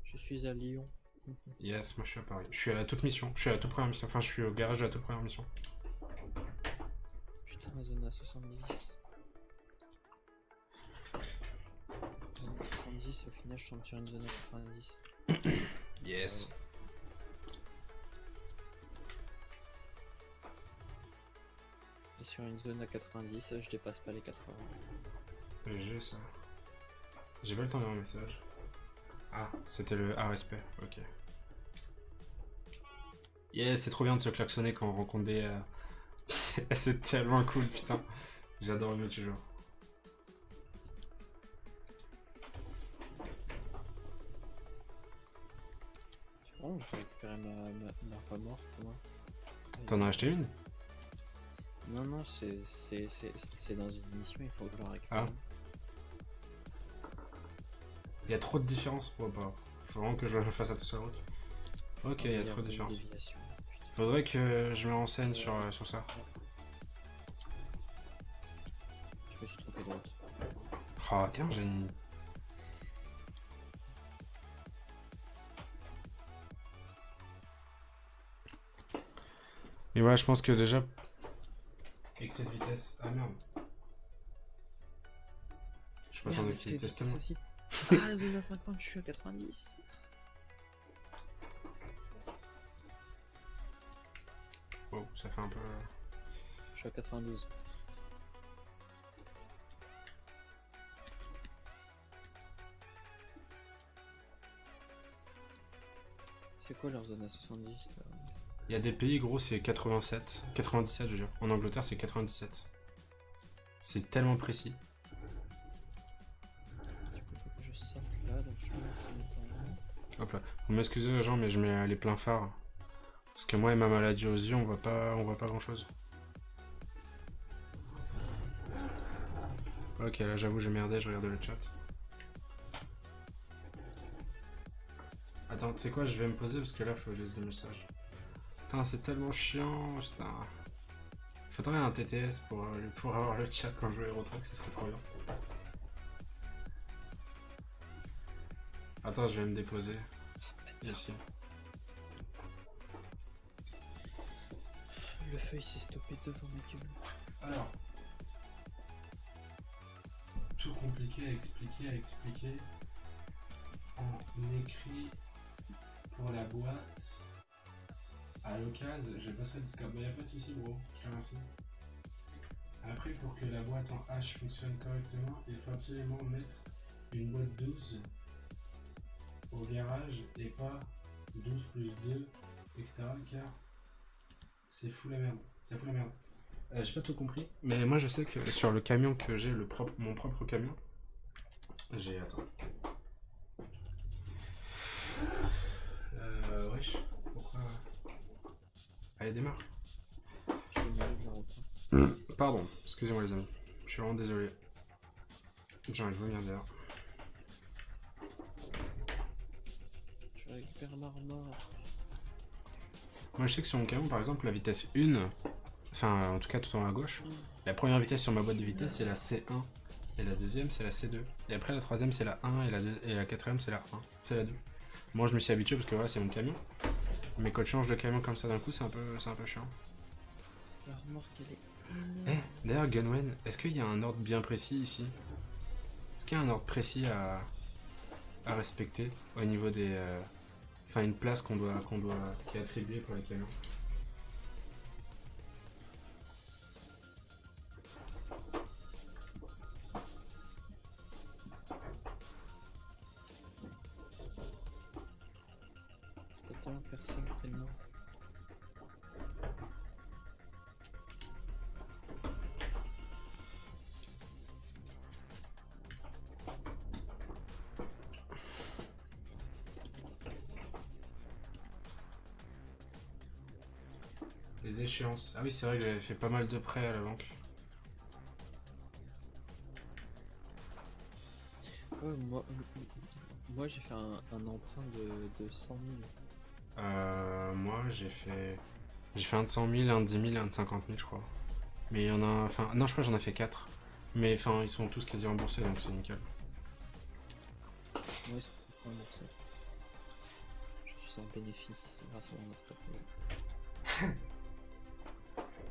Speaker 2: Je suis à Lyon.
Speaker 1: Yes, moi je suis à Paris. Je suis à la toute mission. Je suis à la toute première mission. Enfin, je suis au garage de la toute première mission.
Speaker 2: Putain, zone à 70. Zone à 70, au final, je tombe sur une zone à 90.
Speaker 1: Yes.
Speaker 2: Et sur une zone à 90, je dépasse pas les 80.
Speaker 1: J'ai ça. J'ai pas le temps de lire un message. Ah, c'était le RSP, ok. Yes, c'est trop bien de se klaxonner quand on rencontre des... c'est tellement cool, putain. J'adore le multijoueur.
Speaker 2: Oh, j'ai récupéré ma remorque, moi.
Speaker 1: T'en as acheté une?
Speaker 2: Non, non, c'est dans une mission, il faut que je la
Speaker 1: Ah.
Speaker 2: récupère.
Speaker 1: Il y a trop de différences pour pas. Faut vraiment que je fasse ça tout sur la route. Ok, il y a trop de différences. Faudrait que je me renseigne sur ça.
Speaker 2: Je me suis trompé de route.
Speaker 1: Oh, tiens, j'ai une... Et voilà, je pense que déjà... Excès de vitesse. Ah merde. Je suis pas en excès de vitesse tellement.
Speaker 2: Ah, zone à 50, je suis à 90.
Speaker 1: Oh, ça fait un peu...
Speaker 2: Je suis à 92. C'est quoi leur zone à 70 là?
Speaker 1: Il y a des pays, gros, c'est 87. 97, je jure. En Angleterre, c'est 97. C'est tellement précis.
Speaker 2: Du coup, faut que je sorte là, donc je suis en
Speaker 1: Hop là. Vous m'excusez les gens, mais je mets les pleins phares. Parce que moi et ma maladie aux yeux, on voit pas grand chose. Ok, là j'avoue, j'ai merdé, je regarde le chat. Attends, tu sais quoi, je vais me poser parce que là, faut juste des messages. Putain, c'est tellement chiant, putain. Faudrait un TTS pour avoir le chat quand je joue Euro Truck, ce serait trop bien. Attends, je vais me déposer. Ici.
Speaker 2: Le feu il s'est stoppé devant ma gueule.
Speaker 1: Alors. Tout compliqué à expliquer. En écrit pour la boîte. À l'occasion, je passerai le Discord. Mais y'a pas de soucis, bro. Je te remercie. Après, pour que la boîte en H fonctionne correctement, il faut absolument mettre une boîte 12 au garage et pas 12 plus 2, etc. Car c'est fou la merde. Ça fout la merde. J'ai pas tout compris. Mais moi, je sais que sur le camion que j'ai, mon propre camion, j'ai. Attends. Wesh. Pourquoi. Allez, démarre.
Speaker 2: Je suis au milieu de la route.
Speaker 1: Pardon, excusez-moi les amis. Je suis vraiment désolé. J'ai envie de vomir d'ailleurs.
Speaker 2: Je récupère ma remorque.
Speaker 1: Moi je sais que sur mon camion par exemple la vitesse 1, enfin en tout cas tout en haut à gauche, la première vitesse sur ma boîte de vitesse c'est la C1 et la deuxième c'est la C2. Et après la troisième c'est la 1 et la quatrième c'est la 1, c'est la 2. Moi je me suis habitué parce que voilà c'est mon camion. Mais quand tu changes de camion comme ça d'un coup c'est un peu chiant.
Speaker 2: La remorque elle est
Speaker 1: Eh,
Speaker 2: énorme.
Speaker 1: d'ailleurs Gunwen, est-ce qu'il y a un ordre bien précis ici? Est-ce qu'il y a un ordre précis à respecter au niveau des... Enfin une place qui est attribuée pour les camions?
Speaker 2: Pas tellement personne près de moi.
Speaker 1: Les échéances. Ah oui, c'est vrai que j'avais fait pas mal de prêts à la banque.
Speaker 2: Ouais, moi j'ai fait un emprunt de 100 000.
Speaker 1: Moi, j'ai fait un de 100 000, un de 10 000 et un de 50 000, je crois. Mais il y en a... Enfin, non, je crois que j'en ai fait 4. Mais enfin, ils sont tous quasi remboursés, donc c'est nickel.
Speaker 2: Moi ils sont pas remboursés. Je suis en bénéfice grâce à mon entreprise.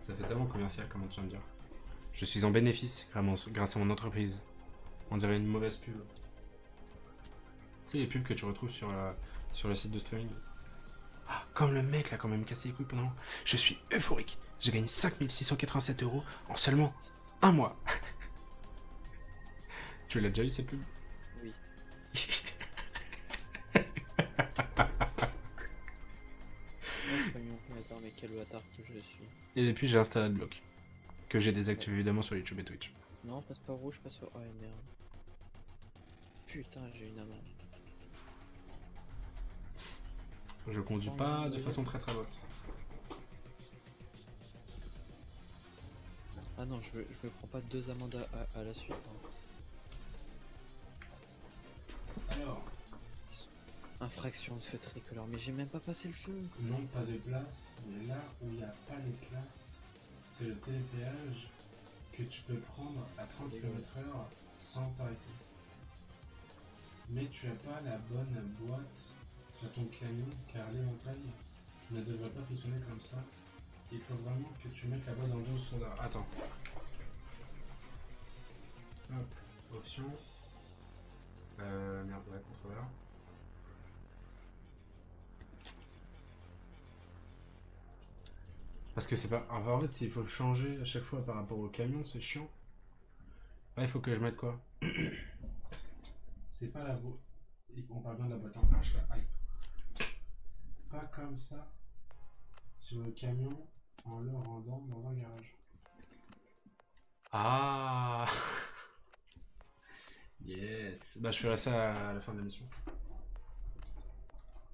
Speaker 1: Ça fait tellement commercial, comment tu viens de dire. Je suis en bénéfice grâce à mon entreprise. On dirait une mauvaise pub. Tu sais, les pubs que tu retrouves sur le site de streaming. Ah, comme le mec là, quand même cassé les couilles pendant. Je suis euphorique. J'ai gagné 5687 € en seulement un mois. Tu l'as déjà eu cette pub?
Speaker 2: Oui. Attends, mais quel bâtard que je suis.
Speaker 1: Et depuis, j'ai installé Adblock. Que j'ai désactivé évidemment sur YouTube et Twitch.
Speaker 2: Non, passe pas rouge, passe pas. Oh merde. Putain, j'ai une amende.
Speaker 1: Je conduis pas de façon très très haute.
Speaker 2: Ah non, je me prends pas 2 amendes à la suite. Hein.
Speaker 1: Alors,
Speaker 2: Infraction de feu tricolore, mais j'ai même pas passé le feu.
Speaker 1: non pas de place, mais là où il n'y a pas les places, c'est le télépéage que tu peux prendre à 30 km/h sans t'arrêter. Mais tu n'as pas la bonne boîte sur ton camion car l'éventail ne devrait pas fonctionner comme ça. Il faut vraiment que tu mettes la boîte dans le dos sur la... Attends. Hop, option. Merde, ouais, contrôleur. Parce que c'est pas... En fait, il faut le changer à chaque fois par rapport au camion, c'est chiant. Là, il faut que je mette quoi? C'est pas la boîte. On parle bien de la boîte en H là. Aïe. Pas comme ça. Sur le camion, en le rendant dans un garage. Ah. Yes. Bah, je ferai ça à la fin de l'émission.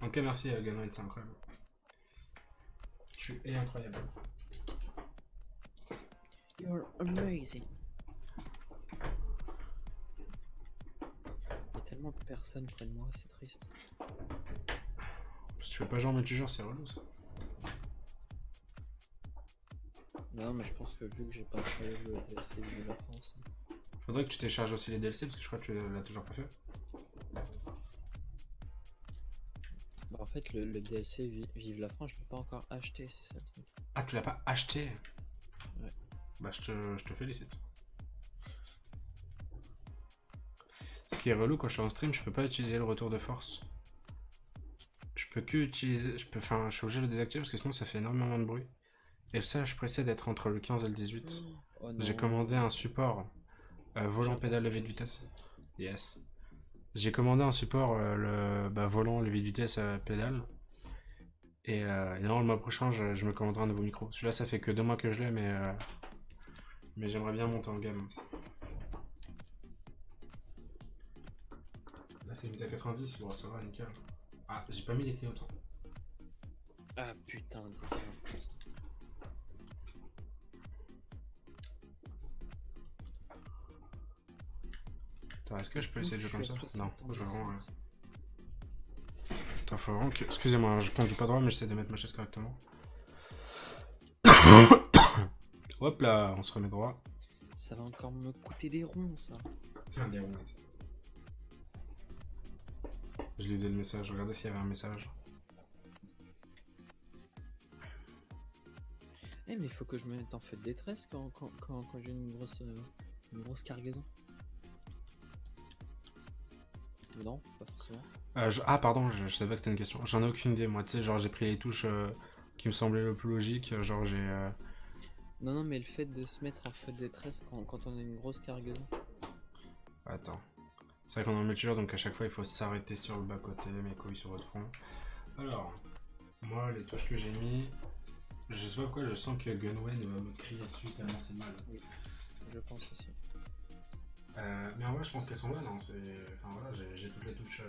Speaker 1: En tout cas, merci Ganoïd, c'est incroyable. Tu es incroyable.
Speaker 2: You're amazing. Il y a tellement de personnes près de moi, c'est triste.
Speaker 1: Si tu fais pas genre multijoueur, c'est relou ça.
Speaker 2: Non, mais je pense que vu que j'ai pas fait le DLC de la France.
Speaker 1: Faudrait que tu télécharges aussi les DLC parce que je crois que tu l'as toujours pas fait.
Speaker 2: Bah, en fait, le DLC Vive la France, je l'ai pas encore acheté, c'est ça le truc.
Speaker 1: Ah, tu l'as pas acheté?
Speaker 2: Ouais.
Speaker 1: Bah, je te félicite. Ce qui est relou quand je suis en stream, je peux pas utiliser le retour de force. Je peux que utiliser. Enfin, je suis obligé de le désactiver parce que sinon ça fait énormément de bruit. Et ça, je précède d'être entre le 15 et le 18.
Speaker 2: Oh
Speaker 1: J'ai
Speaker 2: non.
Speaker 1: commandé un support volant, pédale, levier de vitesse. Yes. J'ai commandé un support volant, levier de vitesse, pédale. Et non, le mois prochain, je me commanderai un nouveau micro. Celui-là, ça fait que 2 mois que je l'ai, mais j'aimerais bien monter en gamme. Là, c'est 8,90 €, bon, ça va, nickel. Ah, j'ai pas mis les clignotants.
Speaker 2: Ah putain.
Speaker 1: Attends, est-ce que je peux essayer de jouer comme ça? Non, je vais vraiment...
Speaker 2: ouais.
Speaker 1: Attends, faut vraiment que... Excusez-moi, je conduis pas droit, mais j'essaie de mettre ma chaise correctement. Hop là, on se remet droit.
Speaker 2: Ça va encore me coûter des ronds, ça.
Speaker 1: Tiens, des ronds. Je lisais le message, regardez s'il y avait un message.
Speaker 2: Eh, mais il faut que je me mette en fait détresse quand j'ai une grosse cargaison. Non, pas forcément.
Speaker 1: Ah, pardon, je savais pas que c'était une question. J'en ai aucune idée, moi. Tu sais, genre, j'ai pris les touches qui me semblaient le plus logiques. Genre, j'ai...
Speaker 2: Non, mais le fait de se mettre en feu de détresse quand on a une grosse cargaison.
Speaker 1: Attends. C'est vrai qu'on est en multijoueur, donc à chaque fois, il faut s'arrêter sur le bas-côté, mes couilles sur votre front. Alors, moi, les touches que j'ai mis... Je sais pas pourquoi, je sens que Gunwen va me crier dessus tellement c'est mal.
Speaker 2: Oui, je pense aussi.
Speaker 1: Mais en vrai, je pense qu'elles sont bonnes. Hein. Enfin voilà, j'ai toutes les touches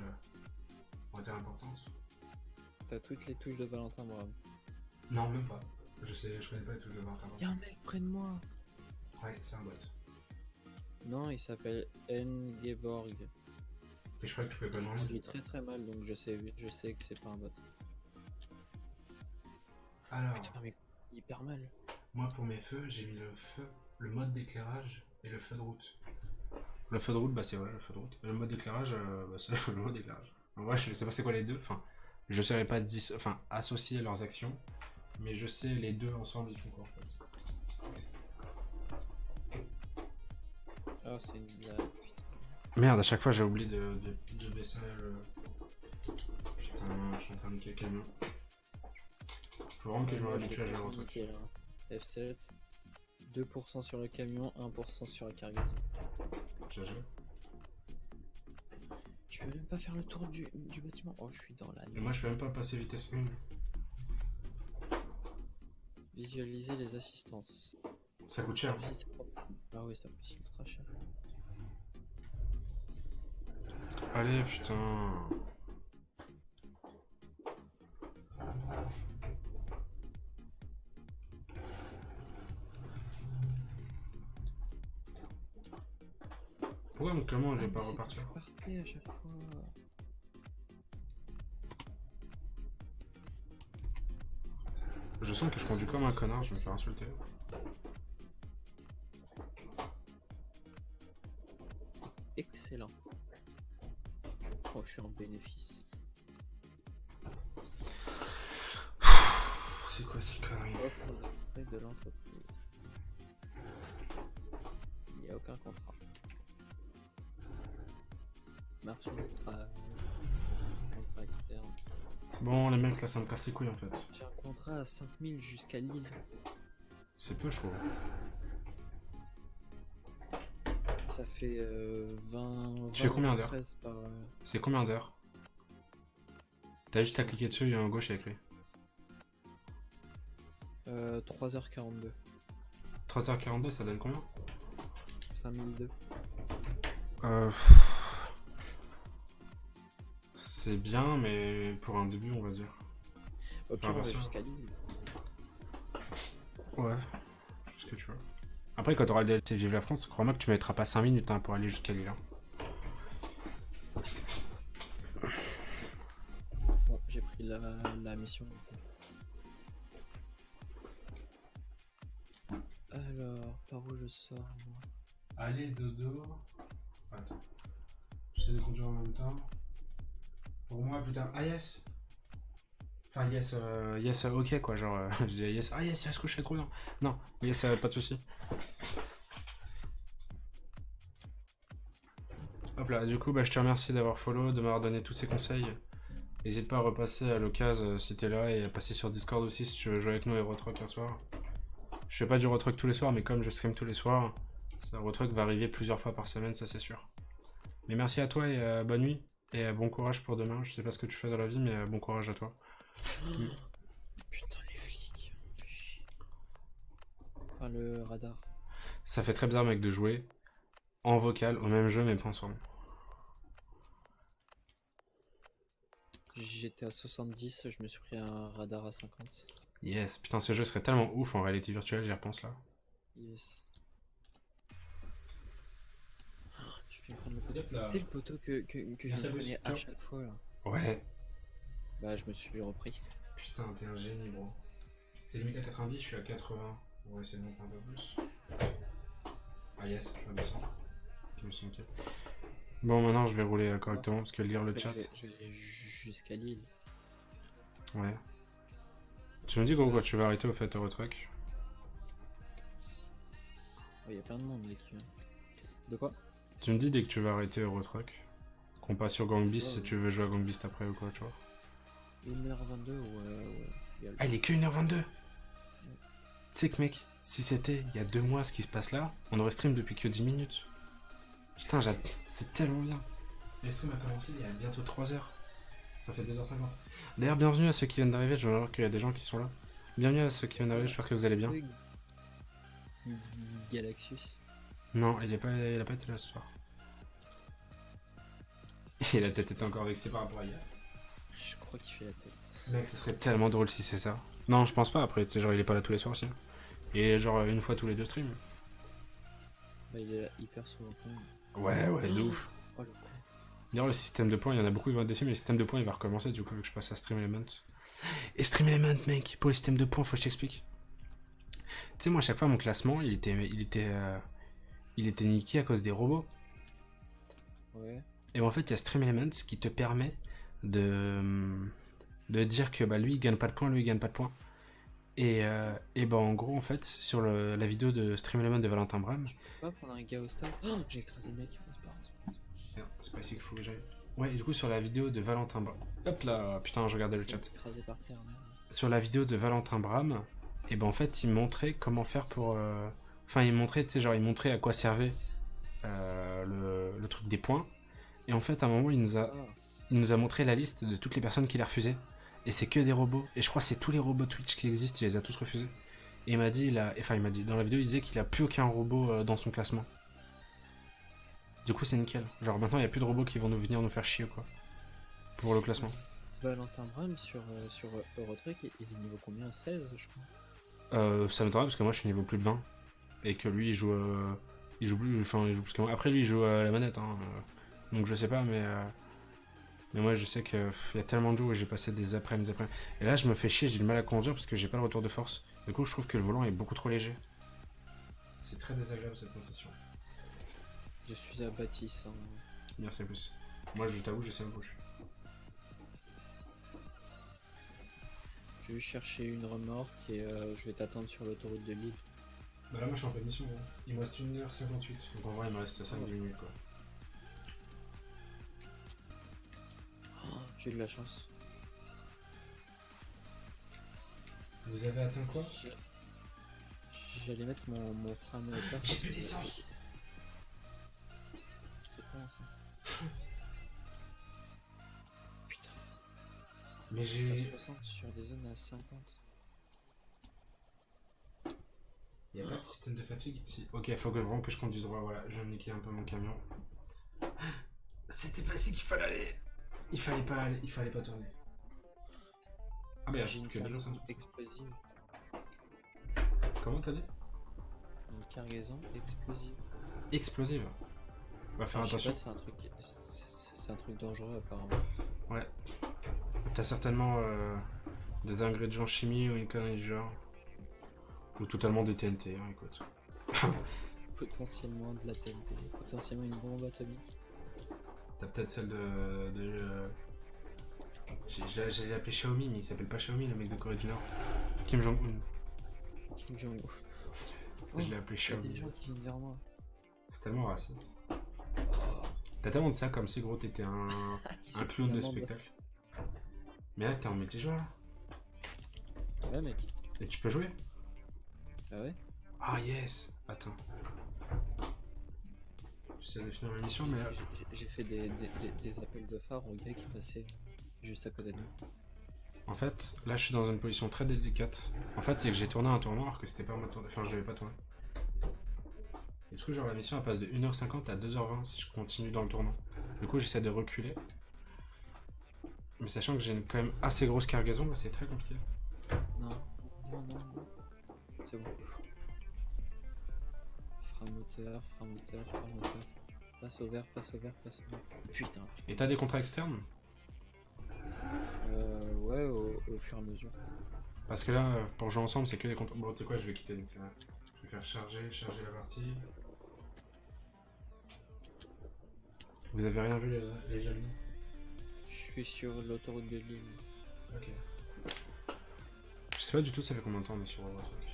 Speaker 1: on va dire importantes.
Speaker 2: T'as toutes les touches de Valentin Brown.
Speaker 1: Non, même pas. Je connais pas les touches de Valentin Brown.
Speaker 2: Y'a un mec près de moi.
Speaker 1: Ouais, c'est un bot.
Speaker 2: Non, il s'appelle Ngeborg.
Speaker 1: Et je crois que tu pouvais pas le
Speaker 2: Il
Speaker 1: joindre.
Speaker 2: conduit très très mal, donc je sais que c'est pas un bot.
Speaker 1: Alors,
Speaker 2: Putain, mais hyper mal.
Speaker 1: moi pour mes feux, j'ai mis le feu, le mode d'éclairage et le feu de route. Le feu de route, bah c'est vrai, le feu de route. Le mode d'éclairage, c'est le mode d'éclairage. En vrai, je sais pas c'est quoi les deux. Enfin, je saurais pas associer leurs actions, mais je sais les deux ensemble ils font quoi en fait.
Speaker 2: Ah, c'est une blague.
Speaker 1: Merde, à chaque fois j'ai oublié de baisser le... Putain, je suis en train de niquer le camion. Faut vraiment que je me réhabitue à jouer au truc.
Speaker 2: F7, 2% sur le camion, 1% sur la cargaison.
Speaker 1: GG.
Speaker 2: Je peux même pas faire le tour du bâtiment. Oh, je suis dans la
Speaker 1: Et
Speaker 2: nuit.
Speaker 1: moi je peux même pas passer vitesse 1.
Speaker 2: Visualiser les assistances.
Speaker 1: Ça coûte cher.
Speaker 2: Ah oui, ça coûte ultra cher.
Speaker 1: Allez, putain. Pourquoi donc comment je vais
Speaker 2: Ah,
Speaker 1: pas
Speaker 2: mais c'est
Speaker 1: repartir?
Speaker 2: que je partais à chaque fois.
Speaker 1: Je sens que je conduis comme un connard, je vais me faire insulter.
Speaker 2: Excellent. Oh, je suis en bénéfice.
Speaker 1: C'est quoi ces conneries?
Speaker 2: Offre de prêt de l'entreprise. Il n'y a aucun contrat. Marché du travail. Contrat externe.
Speaker 1: Bon les mecs là ça me casse les couilles en fait.
Speaker 2: J'ai un contrat à 5000 jusqu'à Lille.
Speaker 1: C'est peu je trouve.
Speaker 2: Ça fait 20.
Speaker 1: Tu fais combien d'heures?
Speaker 2: 13 par.
Speaker 1: C'est combien d'heures? T'as juste à cliquer dessus et en gauche il y a écrit.
Speaker 2: 3h42.
Speaker 1: 3h42 ça donne combien?
Speaker 2: 5002.
Speaker 1: C'est bien mais pour un début on va dire.
Speaker 2: Au pire,
Speaker 1: Ah,
Speaker 2: on va
Speaker 1: bien sûr.
Speaker 2: jusqu'à Lille.
Speaker 1: Ouais. Ce que tu veux. Après quand t'auras le DLC Vive la France, crois-moi que tu mettras pas 5 minutes hein, pour aller jusqu'à Lille. Hein.
Speaker 2: Bon, j'ai pris la mission. Alors, par où je sors moi?
Speaker 1: Allez dodo. Attends. J'essaie de conduire en même temps. Pour moi plus tard. Ah yes. Enfin yes, yes ok quoi, genre je dis yes, ah yes, il va se coucher trop bien. Non, yes, pas de soucis. Hop là, du coup bah je te remercie d'avoir follow, de m'avoir donné tous ces conseils. N'hésite pas à repasser à l'occasion si t'es là et à passer sur Discord aussi si tu veux jouer avec nous et Rotrock un soir. Je fais pas du Rotrock tous les soirs mais comme je stream tous les soirs, ça Rotrock va arriver plusieurs fois par semaine, ça c'est sûr. Mais merci à toi et bonne nuit et bon courage pour demain. Je sais pas ce que tu fais dans la vie mais bon courage à toi.
Speaker 2: Putain, les flics. on fait chier. Enfin, le radar.
Speaker 1: Ça fait très bizarre mec de jouer en vocal au même jeu mais pas ensemble.
Speaker 2: J'étais à 70, je me suis pris un radar à 50.
Speaker 1: Yes, putain ce jeu serait tellement ouf en réalité virtuelle, j'y repense là.
Speaker 2: Yes. Je vais prendre le poteau.
Speaker 1: Hop là.
Speaker 2: C'est le poteau que je
Speaker 1: Merci à
Speaker 2: me
Speaker 1: vous,
Speaker 2: prenais à
Speaker 1: ciao.
Speaker 2: chaque fois là.
Speaker 1: Ouais.
Speaker 2: Bah, je me suis repris.
Speaker 1: Putain t'es un génie bro. C'est limité à 90, je suis à 80. On va essayer de monter un peu plus. Ah yes, je vais descendre. Je me sens ok. Bon maintenant je vais rouler correctement parce que lire le
Speaker 2: En fait,
Speaker 1: chat.
Speaker 2: je vais jusqu'à Lille.
Speaker 1: Ouais. Tu me dis gros quand tu vas arrêter au fait Eurotruck.
Speaker 2: Oh, y a plein de monde mec. De quoi?
Speaker 1: Tu me dis dès que tu vas arrêter Eurotruck. Qu'on passe sur Gang Beast si
Speaker 2: Ouais.
Speaker 1: tu veux jouer à Gang Beast après ou quoi tu vois.
Speaker 2: 1h22 ouais. Y a le-
Speaker 1: Ah il est que 1h22. Tu sais que mec, si c'était il y a 2 mois ce qui se passe là, on aurait stream depuis que 10 minutes. Putain c'est tellement bien. Le stream a commencé il y a bientôt 3 heures. Ça fait 2h50. D'ailleurs bienvenue à ceux qui viennent d'arriver, je vois qu'il y a des gens qui sont là. Bienvenue à ceux qui viennent d'arriver, j'espère que vous allez bien.
Speaker 2: Galaxus.
Speaker 1: Non, il a pas été là ce soir. Il a peut-être été encore vexé par rapport à hier.
Speaker 2: Je crois qu'il fait la tête.
Speaker 1: Mec, ça serait tellement drôle si c'est ça. Non, je pense pas, après, tu sais, genre il est pas là tous les soirs aussi. Et genre une fois tous les 2 streams.
Speaker 2: Bah, il est là hyper souvent.
Speaker 1: Ouais, de ouf.
Speaker 2: Oh, le con.
Speaker 1: D'ailleurs, le système de points, il y en a beaucoup qui vont être déçus, mais le système de points il va recommencer du coup, vu que je passe à Stream Element. Et Stream Element, mec, pour le système de points, faut que je t'explique. Tu sais, moi, à chaque fois, mon classement, il était niqué à cause des robots.
Speaker 2: Ouais.
Speaker 1: Et en fait, il y a Stream Element qui te permet de dire que bah, lui, il gagne pas de points, lui, il gagne pas de points. Et bah, en gros, en fait, sur la vidéo de Stream Element de Valentin Bram.
Speaker 2: Je peux pas prendre un gars au stade. Oh, j'ai écrasé le mec. C'est pas grave.
Speaker 1: Merde, c'est pas ici qu'il faut que j'aille. Ouais, et du coup, sur la vidéo de Valentin Bram. Hop là, putain, je regardais le chat.
Speaker 2: Écrasé par terre. Merde.
Speaker 1: Sur la vidéo de Valentin Bram, et ben en fait, il montrait comment faire pour. Enfin, il montrait, tu sais, genre, il montrait à quoi servait le truc des points. Et en fait, à un moment, il nous a montré la liste de toutes les personnes qui les refusaient. Et c'est que des robots. Et je crois que c'est tous les robots Twitch qui existent, il les a tous refusés. Et il m'a dit, dans la vidéo, il disait qu'il a plus aucun robot dans son classement. Du coup, c'est nickel. Genre, maintenant, il n'y a plus de robots qui vont venir nous faire chier, quoi. Pour le classement.
Speaker 2: Valentin Brame sur Eurotruck, il est niveau combien? 16 je crois.
Speaker 1: Ça m'étonnerait parce que moi je suis niveau plus de 20 et que lui il joue plus, enfin il joue plus que moi. Après lui il joue à la manette, hein, donc je sais pas, mais moi je sais que il y a tellement de jours où j'ai passé des après-midi. Et là je me fais chier, j'ai du mal à conduire parce que j'ai pas le retour de force. Du coup je trouve que le volant est beaucoup trop léger. C'est très désagréable cette sensation.
Speaker 2: Je suis à Bâtisse. Hein.
Speaker 1: Merci à plus. Moi je t'avoue je sais même pas où je suis.
Speaker 2: Je vais chercher une remorque et je vais t'attendre sur l'autoroute de Lille.
Speaker 1: Bah là moi je suis en pleine mission, hein. Il me reste 1h58, donc en vrai il me reste 5 minutes quoi.
Speaker 2: Oh, j'ai de la chance.
Speaker 1: Vous avez atteint quoi?
Speaker 2: J'allais mettre mon frein moteur.
Speaker 1: J'ai plus d'essence.
Speaker 2: C'est con ça. Putain.
Speaker 1: Mais
Speaker 2: Je suis
Speaker 1: j'ai...
Speaker 2: à 60 sur des zones à 50.
Speaker 1: Y'a pas de système de fatigue? Si. Ok, faut que vraiment que je conduise droit, voilà. Je viens de niquer un peu mon camion. C'était pas ici qu'il fallait aller. Il fallait pas aller, il fallait pas tourner. Ah bah
Speaker 2: J'ai une
Speaker 1: que
Speaker 2: cargaison
Speaker 1: bien,
Speaker 2: explosive.
Speaker 1: Comment t'as dit?
Speaker 2: Une cargaison explosive.
Speaker 1: Explosive. On va faire
Speaker 2: Je sais
Speaker 1: attention.
Speaker 2: pas, c'est un truc dangereux apparemment.
Speaker 1: Ouais. T'as certainement des ingrédients chimiques ou une connerie du genre. Ou totalement des TNT, hein, écoute.
Speaker 2: Potentiellement de la TNT, potentiellement une bombe atomique.
Speaker 1: T'as peut-être celle de j'allais l'appeler Xiaomi, mais il s'appelle pas Xiaomi, le mec de Corée du Nord. Kim Jong-un.
Speaker 2: Kim Jong-un.
Speaker 1: Je l'ai appelé
Speaker 2: Il y a
Speaker 1: Xiaomi.
Speaker 2: des gens qui viennent vers moi.
Speaker 1: C'est tellement raciste. T'as tellement de ça comme si gros t'étais un clown de spectacle. Mais là t'es en multijoueur là.
Speaker 2: Ouais mec.
Speaker 1: Et tu peux jouer?
Speaker 2: Ah ouais?
Speaker 1: Ah yes. Attends. J'essaie de finir ma mission mais là...
Speaker 2: J'ai fait des appels de phare au gars qui passait juste à côté de nous.
Speaker 1: En fait, là je suis dans une position très délicate. En fait c'est que j'ai tourné un tournoi alors que c'était pas ma tournée. Enfin je l'avais pas tourné. Et du coup genre la mission elle passe de 1h50 à 2h20 si je continue dans le tournoi. Du coup j'essaie de reculer. Mais sachant que j'ai quand même assez grosse cargaison, là c'est très compliqué.
Speaker 2: Non. C'est bon. Frein moteur. Passe au vert. Putain.
Speaker 1: Et t'as des contrats externes?
Speaker 2: Ouais, au fur et à mesure.
Speaker 1: Parce que là, pour jouer ensemble, c'est que des contrats. Bon, tu sais quoi, je vais quitter, donc c'est vrai. Je vais faire charger la partie. Vous avez rien vu, les amis?
Speaker 2: Je suis sur l'autoroute de Lille.
Speaker 1: Ok. Je sais pas du tout ça fait combien de temps on est sur Eurotruck.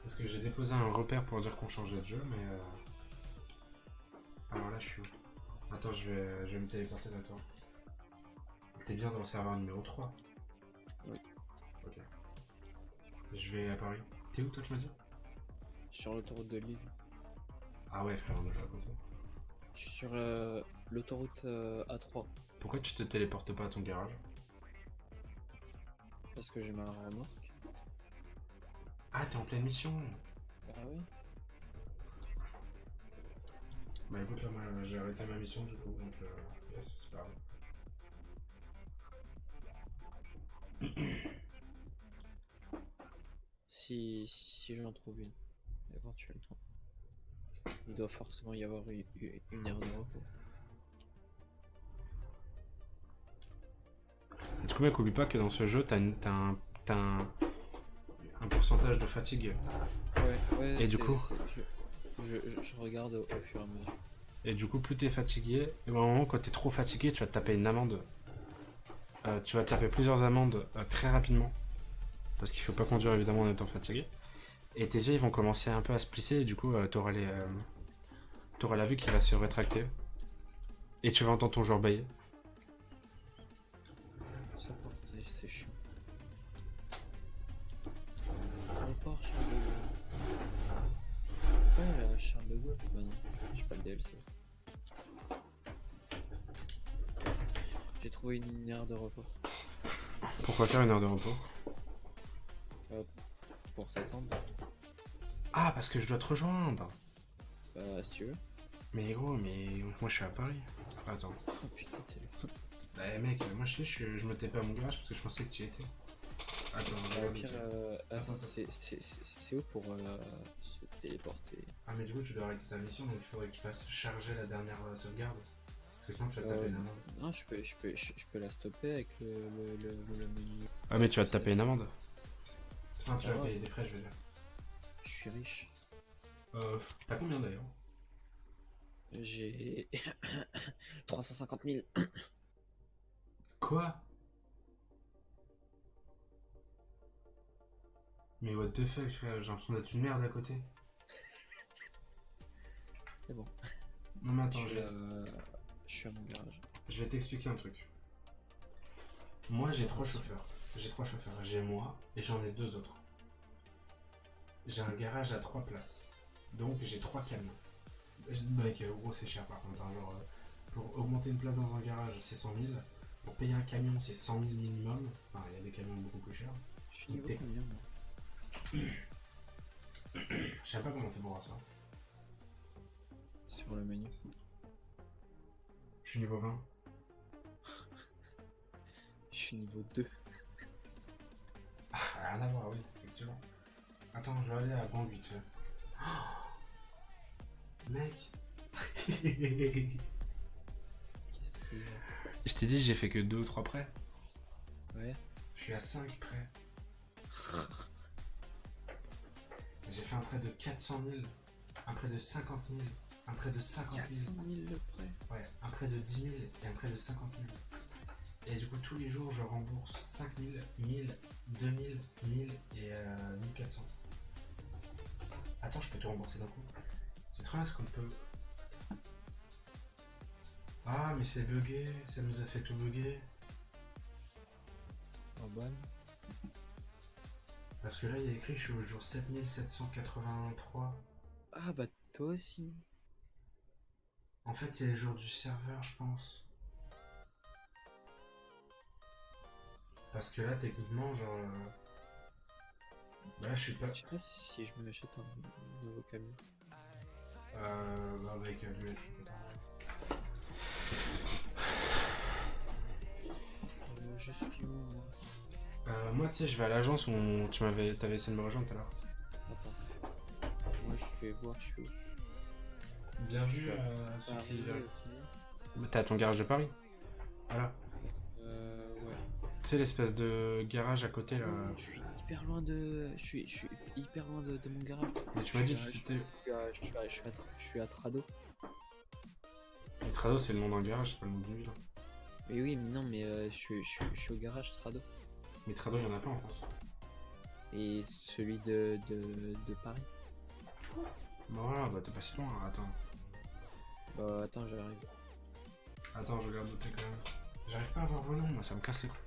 Speaker 1: Parce que j'ai déposé un repère pour dire qu'on changeait de jeu, mais... Alors là, je suis où? Attends, je vais me téléporter vers toi. T'es bien dans le serveur numéro 3?
Speaker 2: Oui.
Speaker 1: Ok. Je vais à Paris. T'es où toi, tu m'as dit?
Speaker 2: Sur l'autoroute de Lille.
Speaker 1: Ah ouais, frère, on est pas comme ça.
Speaker 2: Je suis sur l'autoroute A3.
Speaker 1: Pourquoi tu te téléportes pas à ton garage?
Speaker 2: Parce que j'ai ma remorque.
Speaker 1: Ah, t'es en pleine mission.
Speaker 2: Ah oui.
Speaker 1: Bah écoute, là, moi, j'ai arrêté ma mission du coup, donc yes, c'est pas grave.
Speaker 2: Si j'en trouve une, éventuellement. Il doit forcément y avoir une aire de repos.
Speaker 1: Du coup, mec, oublie pas que dans ce jeu, t'as un pourcentage de fatigue.
Speaker 2: Ouais.
Speaker 1: Et du coup
Speaker 2: je regarde au fur et à mesure.
Speaker 1: Et du coup, plus t'es fatigué, et au moment quand t'es trop fatigué, tu vas te taper une amende. Tu vas te taper plusieurs amendes très rapidement. Parce qu'il faut pas conduire évidemment en étant fatigué. Et tes yeux ils vont commencer un peu à se plisser et du coup t'auras la vue qui va se rétracter. Et tu vas entendre ton joueur bailler.
Speaker 2: Ça part, c'est chiant. On part Charles de Gaulle. Ouais, Charles de Gaulle. Bah non, j'ai pas le DLC. J'ai trouvé une aire de repos.
Speaker 1: Pourquoi faire une heure de repos?
Speaker 2: Pour t'attendre.
Speaker 1: Ah, parce que je dois te rejoindre.
Speaker 2: Bah si tu veux.
Speaker 1: Mais gros, mais moi je suis à Paris. Attends.
Speaker 2: Oh putain, t'es le.
Speaker 1: Bah mec, moi je me tapais pas à mon garage parce que je pensais que tu y étais. Attends,
Speaker 2: Au
Speaker 1: regarde.
Speaker 2: pire,
Speaker 1: Attends,
Speaker 2: attends,
Speaker 1: attends.
Speaker 2: c'est où pour se téléporter?
Speaker 1: Ah mais du coup tu dois arrêter ta mission donc il faudrait que tu fasses charger la dernière sauvegarde. Parce que sinon tu vas te taper une amende.
Speaker 2: Non, je peux la stopper avec le menu.
Speaker 1: Ah mais tu vas te taper une amende. Enfin tu
Speaker 2: Ah
Speaker 1: vas
Speaker 2: ouais.
Speaker 1: payer des frais je veux dire.
Speaker 2: Je suis riche.
Speaker 1: T'as combien d'ailleurs?
Speaker 2: J'ai 350 000.
Speaker 1: Quoi? Mais what the fuck frère, j'ai l'impression d'être une merde à côté.
Speaker 2: C'est bon.
Speaker 1: Non mais attends,
Speaker 2: Je suis à mon garage.
Speaker 1: je vais t'expliquer un truc. Moi j'ai 3 chauffeurs. J'ai moi et j'en ai 2 autres. J'ai un garage à 3 places. Donc j'ai 3 camions. Mec, gros c'est cher par contre. Hein, genre, pour augmenter une place dans un garage c'est 100 000. Pour payer un camion c'est 100 000 minimum. Enfin il y a des camions beaucoup plus chers.
Speaker 2: Je suis niveau combien, moi?
Speaker 1: Je sais pas comment on fait pour voir ça.
Speaker 2: Sur le menu.
Speaker 1: Je suis niveau 20.
Speaker 2: Je suis niveau 2.
Speaker 1: Rien à voir, oui, effectivement. Attends, je vais aller à Bang vite fait. Mec.
Speaker 2: Qu'est-ce qu'il y a?
Speaker 1: Je t'ai dit, j'ai fait que 2 ou 3 prêts.
Speaker 2: Ouais.
Speaker 1: Je suis à 5 prêts. J'ai fait un prêt de 400 000, un prêt de 50 000, un prêt de 50 000.
Speaker 2: 400 000 le prêt.
Speaker 1: Ouais, un prêt de 10 000 et un prêt de 50 000. Et du coup, tous les jours, je rembourse 5 000, 1000, 2000, 1000 et 1400. Attends, je peux te rembourser d'un coup. C'est trop bien ce qu'on peut. Ah, mais c'est bugué, ça nous a fait tout bugger.
Speaker 2: En bonne.
Speaker 1: Parce que là, il y a écrit, je suis au jour 7783.
Speaker 2: Ah bah toi aussi.
Speaker 1: En fait, c'est les jours du serveur, je pense. Parce que là, techniquement, genre. Bah là, je suis pas.
Speaker 2: Je sais pas si je me achète un nouveau camion.
Speaker 1: Bah, avec lui, je suis pas.
Speaker 2: Je suis où, moi?
Speaker 1: Moi, tu sais, je vais à l'agence où t'avais essayé de me rejoindre tout à l'heure.
Speaker 2: Attends. Moi je vais voir, je suis où.
Speaker 1: Bien vu,
Speaker 2: Paris, ok.
Speaker 1: T'es à ton garage de Paris. Voilà.
Speaker 2: Ouais.
Speaker 1: Tu sais, l'espèce de garage à côté là.
Speaker 2: Je suis hyper loin de. Je suis hyper loin de mon garage.
Speaker 1: Mais tu m'as dit que
Speaker 2: Je
Speaker 1: c'était.
Speaker 2: suis à Trado.
Speaker 1: Le Trado, c'est le nom d'un garage, c'est pas le nom d'une ville.
Speaker 2: Mais oui, mais non, mais je suis au garage Trado.
Speaker 1: Mais Trado, il y en a pas en France.
Speaker 2: Et celui de Paris.
Speaker 1: Bah voilà, bah t'es pas si loin, attends.
Speaker 2: Bah attends, j'arrive.
Speaker 1: Attends, je regarde où t'es quand même. J'arrive pas à voir vos noms, moi, ça me casse les couilles.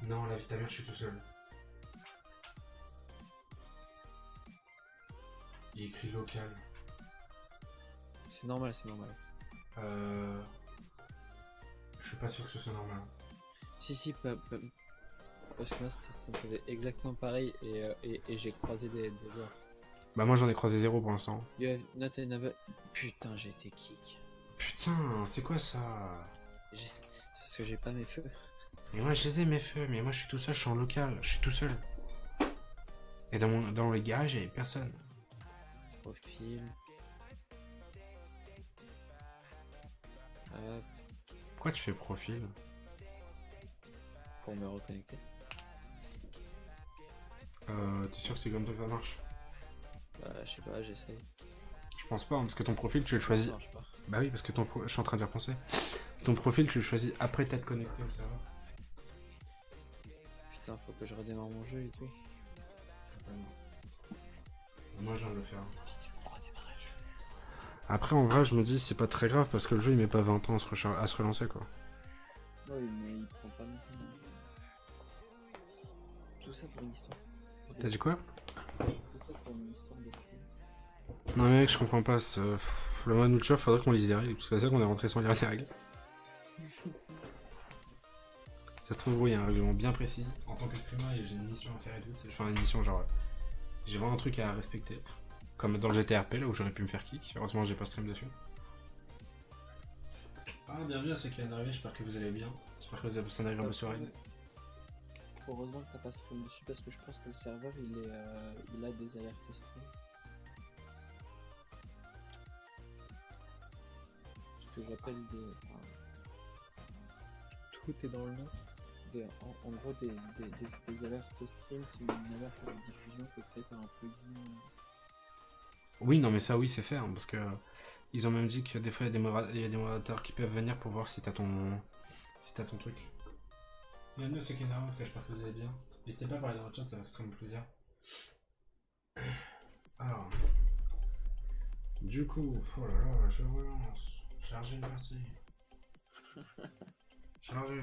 Speaker 1: Non, la vie de ta mère, je suis tout seul. Il est écrit local.
Speaker 2: C'est normal, c'est normal.
Speaker 1: Je suis pas sûr que ce soit normal.
Speaker 2: Si, parce que moi ça me faisait exactement pareil et j'ai croisé des joueurs.
Speaker 1: Bah moi j'en ai croisé 0 pour l'instant.
Speaker 2: You have not enabled. Putain, j'ai été kick.
Speaker 1: Putain, c'est quoi ça?
Speaker 2: C'est parce que j'ai pas mes feux.
Speaker 1: Mais moi je les ai mes feux, mais moi je suis tout seul, je suis en local, je suis tout seul. Et dans les garages, il y avait personne.
Speaker 2: Profil. Hop,
Speaker 1: Pourquoi tu fais profil?
Speaker 2: pour me reconnecter.
Speaker 1: T'es sûr que c'est comme ça que ça marche?
Speaker 2: Bah, je sais pas, j'essaye.
Speaker 1: Je pense pas, hein, parce que ton profil tu le choisis.
Speaker 2: Ça marche pas.
Speaker 1: Bah oui, parce que je suis en train d'y repenser. Ton profil tu le choisis après t'être connecté au serveur.
Speaker 2: Putain, faut que je redémarre mon jeu et tout.
Speaker 1: Certainement. Moi je viens de le faire.
Speaker 2: C'est parti, on redémarrer le jeu.
Speaker 1: Après en vrai je me dis c'est pas très grave parce que le jeu il met pas 20 ans à se relancer quoi.
Speaker 2: Oui, mais il prend pas longtemps. Tout ça pour une histoire.
Speaker 1: T'as dit quoi?
Speaker 2: Tout ça pour une histoire de fou.
Speaker 1: Non mec je comprends pas, le mode multijoueur faudrait qu'on lise les règles, c'est ça qu'on est rentré sans lire les règles. Ça se trouve oui, il y a un règlement bien précis. En tant que streamer j'ai une mission à faire et tout, enfin une mission genre... J'ai vraiment un truc à respecter. Comme dans le GTRP, là où j'aurais pu me faire kick. Heureusement, j'ai pas stream dessus. Ah, bienvenue à ceux qui viennent d'arriver, j'espère que vous allez bien. J'espère que vous avez passé une agréable soirée.
Speaker 2: Heureusement que t'as pas stream dessus parce que je pense que le serveur il a des alertes stream. Ce que j'appelle des. Tout est dans le nom. En gros, des alertes stream, c'est une alerte de diffusion qui est créée par un plugin.
Speaker 1: Oui, non, mais ça, oui, c'est fait, hein, parce que ils ont même dit que des fois, il y a des modérateurs qui peuvent venir pour voir si t'as ton truc. Bienvenue à ceux qui viennent d'arriver, en tout cas, j'espère que vous allez bien. N'hésitez pas à parler dans le chat, ça va extrêmement plaisir. Alors, du coup, oh là là, je relance. Chargez une partie. Chargez.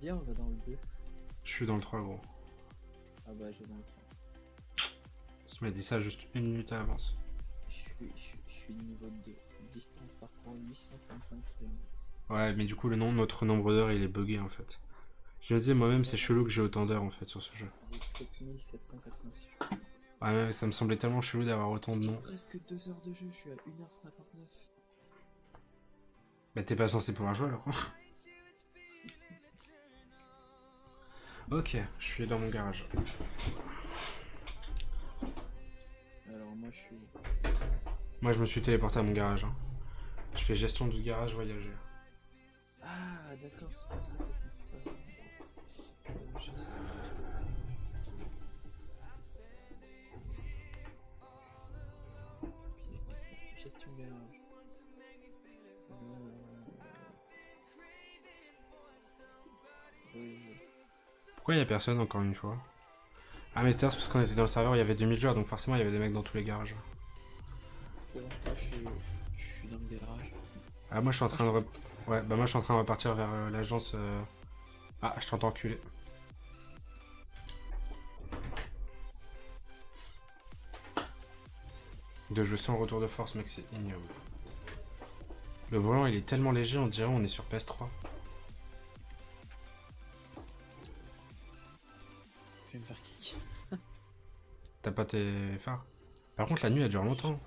Speaker 2: Viens, on va dans le 2.
Speaker 1: Je suis dans le 3, gros.
Speaker 2: Ah bah, j'ai dans le 3.
Speaker 1: Tu m'as dit ça juste une minute à l'avance.
Speaker 2: Je suis niveau 2. Distance parcours 835 km.
Speaker 1: Ouais, mais du coup, notre nombre d'heures, il est bugué en fait. Je me disais moi-même, c'est chelou que j'ai autant d'heures en fait sur ce jeu.
Speaker 2: J'ai 7786.
Speaker 1: Ouais, mais ça me semblait tellement chelou d'avoir autant de noms.
Speaker 2: Presque 2 heures de jeu, je suis à 1h59.
Speaker 1: Bah, t'es pas censé pouvoir jouer alors quoi. Ok, je suis dans mon garage.
Speaker 2: Alors, moi je suis.
Speaker 1: Moi, je me suis téléporté à mon garage. Hein. Je fais gestion du garage voyager.
Speaker 2: Ah, d'accord, c'est pour ça que je me suis pas. Gestion garage. Oui.
Speaker 1: Pourquoi il y a personne encore une fois? Ah, mais c'est parce qu'on était dans le serveur, il y avait 2000 joueurs, donc forcément il y avait des mecs dans tous les garages.
Speaker 2: Moi je suis dans le garage.
Speaker 1: Ah, moi je suis en train de. Ouais, bah moi je suis en train de repartir vers l'agence. Ah, je t'entends enculer. De jouer sans retour de force, mec, c'est ignoble. Le volant il est tellement léger, on dirait on est sur PS3.
Speaker 2: Je vais me faire kick.
Speaker 1: T'as pas tes phares? Par contre, la nuit elle dure longtemps.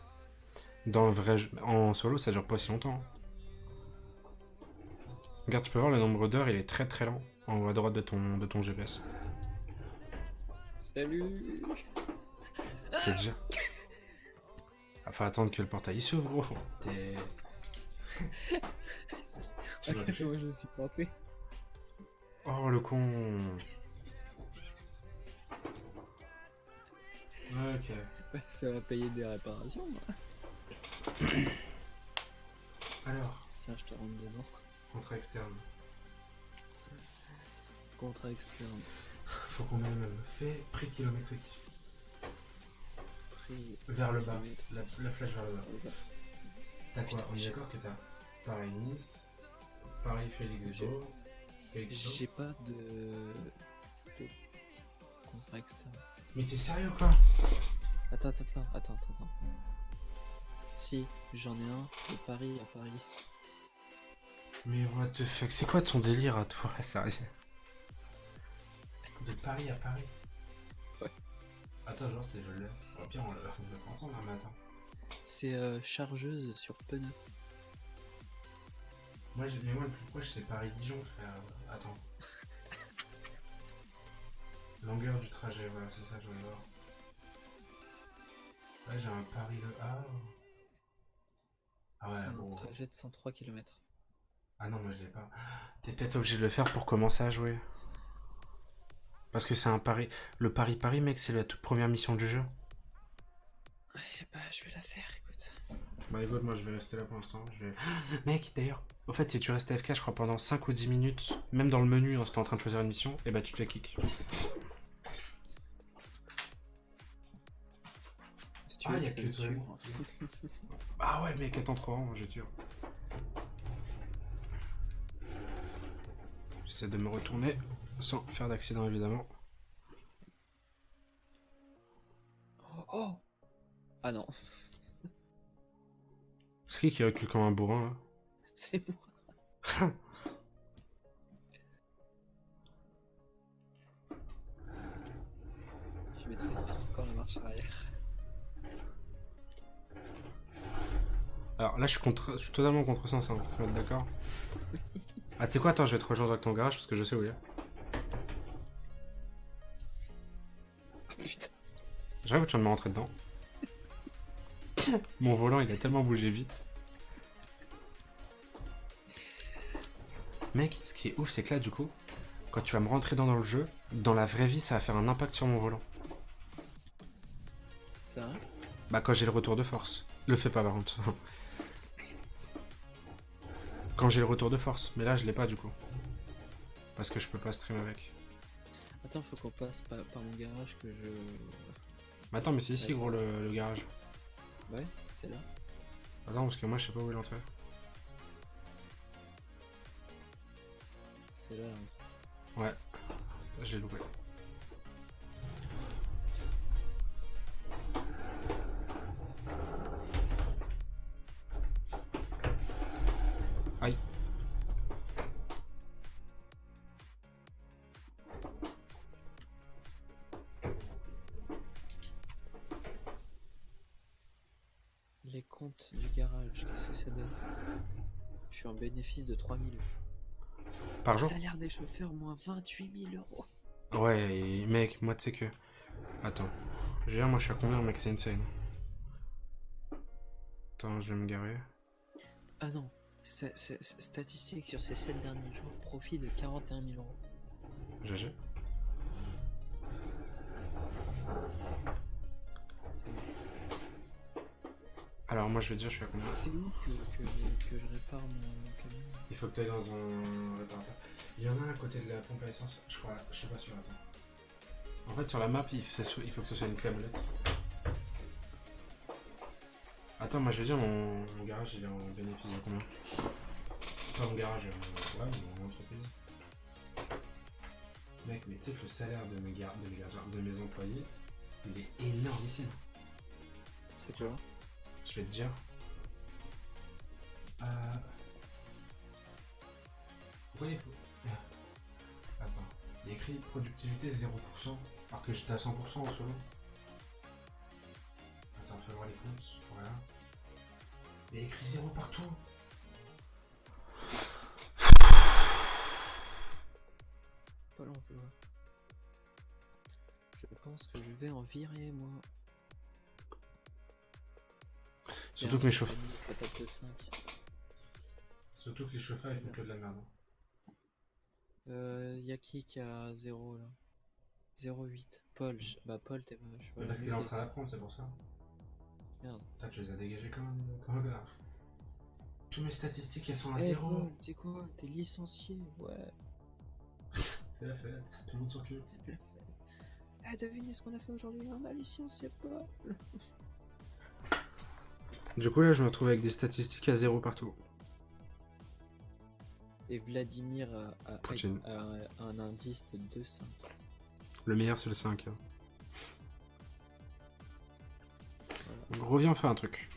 Speaker 1: Dans le vrai jeu, en solo, ça dure pas si longtemps. Regarde, tu peux voir le nombre d'heures, il est très très lent en haut à droite de ton GPS.
Speaker 2: Salut.
Speaker 1: Je te le dis. Ah, faut attendre que le portail il s'ouvre, gros. T'es. Tu vas toucher.
Speaker 2: Moi je me suis planté.
Speaker 1: Oh le con. Ok.
Speaker 2: Ça va payer des réparations. Moi.
Speaker 1: Alors,
Speaker 2: Tiens, je te rentre dedans.
Speaker 1: contrat externe.
Speaker 2: Contrat externe.
Speaker 1: Faut qu'on ait même fait prix kilométrique.
Speaker 2: Prix.
Speaker 1: Vers le bas. La flèche vers le bas.
Speaker 2: Voilà.
Speaker 1: T'as quoi? On est d'accord que t'as Paris-Nice, Paris-Félix-Beau, Félix-Beau.
Speaker 2: J'ai pas de contrat externe.
Speaker 1: Mais t'es sérieux quoi?
Speaker 2: Attends. Si, j'en ai un de Paris à Paris.
Speaker 1: Mais what the fuck, c'est quoi ton délire à toi, sérieux? De Paris à Paris?
Speaker 2: Ouais.
Speaker 1: Attends, genre c'est je l'ai. Au pire on le fait ensemble, hein, mais attends.
Speaker 2: C'est chargeuse sur pneu.
Speaker 1: Mais moi le plus proche c'est Paris-Dijon, frère. Attends. Longueur du trajet, voilà, c'est ça que je voulais voir. Là j'ai un Paris-Le Havre. Ah ouais,
Speaker 2: C'est un
Speaker 1: gros.
Speaker 2: trajet de 103 km.
Speaker 1: Ah non, moi je l'ai pas. T'es peut-être obligé de le faire pour commencer à jouer. Parce que c'est un pari. Le Paris-Paris, mec, c'est la toute première mission du jeu.
Speaker 2: Eh bah, je vais la faire, écoute.
Speaker 1: Bah écoute, moi je vais rester là pour l'instant. Mec, d'ailleurs, au fait, si tu restes AFK, je crois, pendant 5 ou 10 minutes, même dans le menu, hein, si t'es en train de choisir une mission, et bah tu te fais kick.
Speaker 2: Si tu
Speaker 1: Ah,
Speaker 2: veux,
Speaker 1: y'a
Speaker 2: tu
Speaker 1: que
Speaker 2: peux
Speaker 1: toi.
Speaker 2: me suivre.
Speaker 1: Ah ouais, mec, attends trop, moi j'ai sûr. J'essaie de me retourner sans faire d'accident, évidemment.
Speaker 2: Oh. Ah non,
Speaker 1: C'est qui recule comme un bourrin là?
Speaker 2: c'est moi. Je maîtrise pas encore la marche arrière.
Speaker 1: Alors là, je suis totalement contre sens, hein, pour te mettre d'accord. Ah, tu sais quoi, attends, je vais te rejoindre avec ton garage parce que je sais où il est.
Speaker 2: Putain.
Speaker 1: J'arrive où tu viens de me rentrer dedans. Mon volant, il a tellement bougé vite. Mec, ce qui est ouf, c'est que là, du coup, quand tu vas me rentrer dans le jeu, dans la vraie vie, ça va faire un impact sur mon volant.
Speaker 2: C'est vrai?
Speaker 1: Bah, quand j'ai le retour de force. Le fais pas, par contre. Quand j'ai le retour de force. Mais là, je l'ai pas, du coup. Parce que je peux pas stream avec.
Speaker 2: Attends, faut qu'on passe par mon garage que je...
Speaker 1: Mais attends, mais c'est ici, gros, le garage.
Speaker 2: Ouais, c'est là.
Speaker 1: Attends, parce que moi, je sais pas où est l'entrée.
Speaker 2: C'est là. Hein.
Speaker 1: Ouais. Je l'ai loupé. Aïe.
Speaker 2: Les comptes du garage, qu'est-ce que ça donne? Je suis en bénéfice de 3000.
Speaker 1: Par jour?
Speaker 2: Salaire des chauffeurs, moins 28 000 euros.
Speaker 1: Ouais, et mec, moi, tu sais que... Attends. Je veux dire, moi, je suis à combien, mec? C'est insane. Attends, je vais me garer.
Speaker 2: Ah non, statistique sur ces 7 derniers jours, profit de 41 000 euros.
Speaker 1: GG. Alors, moi, je vais te dire, je suis à combien?
Speaker 2: C'est où que je répare mon camion?
Speaker 1: Il faut que tu ailles dans un réparateur. Il y en a un à côté de la pompe à essence, je crois, je suis pas sûr, attends. En fait, sur la map, il faut que ce soit une clé à molette. Attends, moi je veux dire, mon garage il est en bénéfice de combien? Pas mon garage, ouais, mon entreprise. Mec, mais tu sais que le salaire de mes employés, il est énormissime.
Speaker 2: C'est quoi?
Speaker 1: Je vais te dire. Pourquoi il faut... Attends, il y a écrit productivité 0%, alors que j'étais à 100% en solo. Attends, fais voir les comptes, voilà. Il y a écrit 0 partout.
Speaker 2: Pas l'emploi. Je pense que je vais en virer, moi.
Speaker 1: Surtout que mes chauffeurs.
Speaker 2: Surtout
Speaker 1: que les chauffeurs ils font que de la merde.
Speaker 2: Y'a qui a 0 là? 0,8. Paul, bah Paul t'es moche.
Speaker 1: Parce qu'il est en train d'apprendre, c'est pour ça.
Speaker 2: Merde.
Speaker 1: Putain, tu les as dégagés comme un gars. Tous mes statistiques elles sont à
Speaker 2: Hey
Speaker 1: 0.
Speaker 2: Paul, tu sais quoi? T'es licencié, ouais.
Speaker 1: C'est la fête, tout le monde s'occupe.
Speaker 2: C'est la fête. Eh, devinez ce qu'on a fait aujourd'hui? On a licencié Paul.
Speaker 1: Du coup là je me retrouve avec des statistiques à 0 partout.
Speaker 2: Et Vladimir
Speaker 1: Poutine.
Speaker 2: a un indice de 2,5.
Speaker 1: Le meilleur c'est le 5.
Speaker 2: Voilà.
Speaker 1: Reviens faire un truc.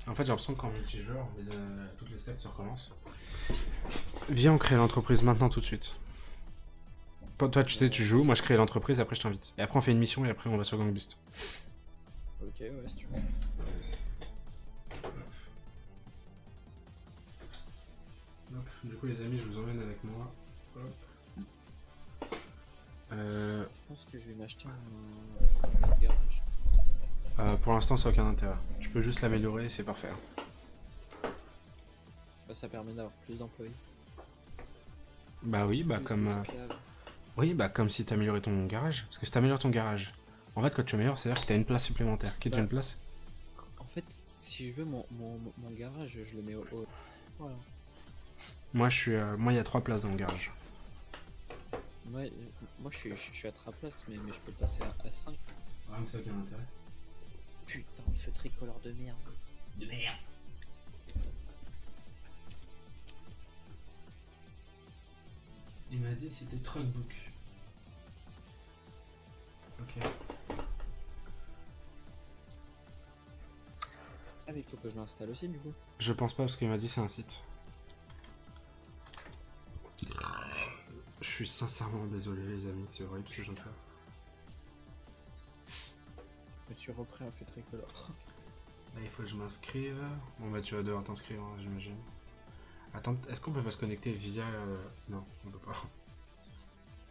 Speaker 1: En fait j'ai l'impression qu'en multijoueur, toutes les stats se recommencent. Viens on crée l'entreprise maintenant tout de suite. Toi tu sais tu joues, moi je crée l'entreprise, après je t'invite. Et après on fait une mission et après on va sur Gangbust.
Speaker 2: Ok, ouais, si tu veux.
Speaker 1: Du coup les amis je vous emmène avec moi. Hop.
Speaker 2: Je pense que je vais m'acheter un garage.
Speaker 1: Pour l'instant ça n'a aucun intérêt. Tu peux juste l'améliorer et c'est parfait.
Speaker 2: Bah, ça permet d'avoir plus d'employés.
Speaker 1: Bah oui, bah
Speaker 2: Plus
Speaker 1: comme...
Speaker 2: d'esclaves.
Speaker 1: Oui, bah comme si t'améliorais ton garage. Parce que si t'améliores ton garage, en fait quand tu améliores, c'est-à-dire que t'as une place supplémentaire. Qui est une place?
Speaker 2: En fait, si je veux mon garage, je le mets au haut. Voilà.
Speaker 1: Moi je suis... moi il y a 3 places dans le garage.
Speaker 2: Ouais, moi je suis à 3 places, mais je peux passer à 5.
Speaker 1: Ah mais ça n'a aucun intérêt.
Speaker 2: Putain, le feu tricolore de merde. De merde.
Speaker 1: Il m'a dit c'était Truckbook. Ok.
Speaker 2: Ah mais il faut que je l'installe aussi du coup.
Speaker 1: Je pense pas parce qu'il m'a dit c'est un site. suis sincèrement désolé les amis, c'est horrible ce que je viens de faire.
Speaker 2: Je me suis repris un fait tricolore.
Speaker 1: Là il faut que je m'inscrive. Bon bah tu vas devoir t'inscrire hein, j'imagine. Attends, est-ce qu'on peut pas se connecter via... Non, on peut pas.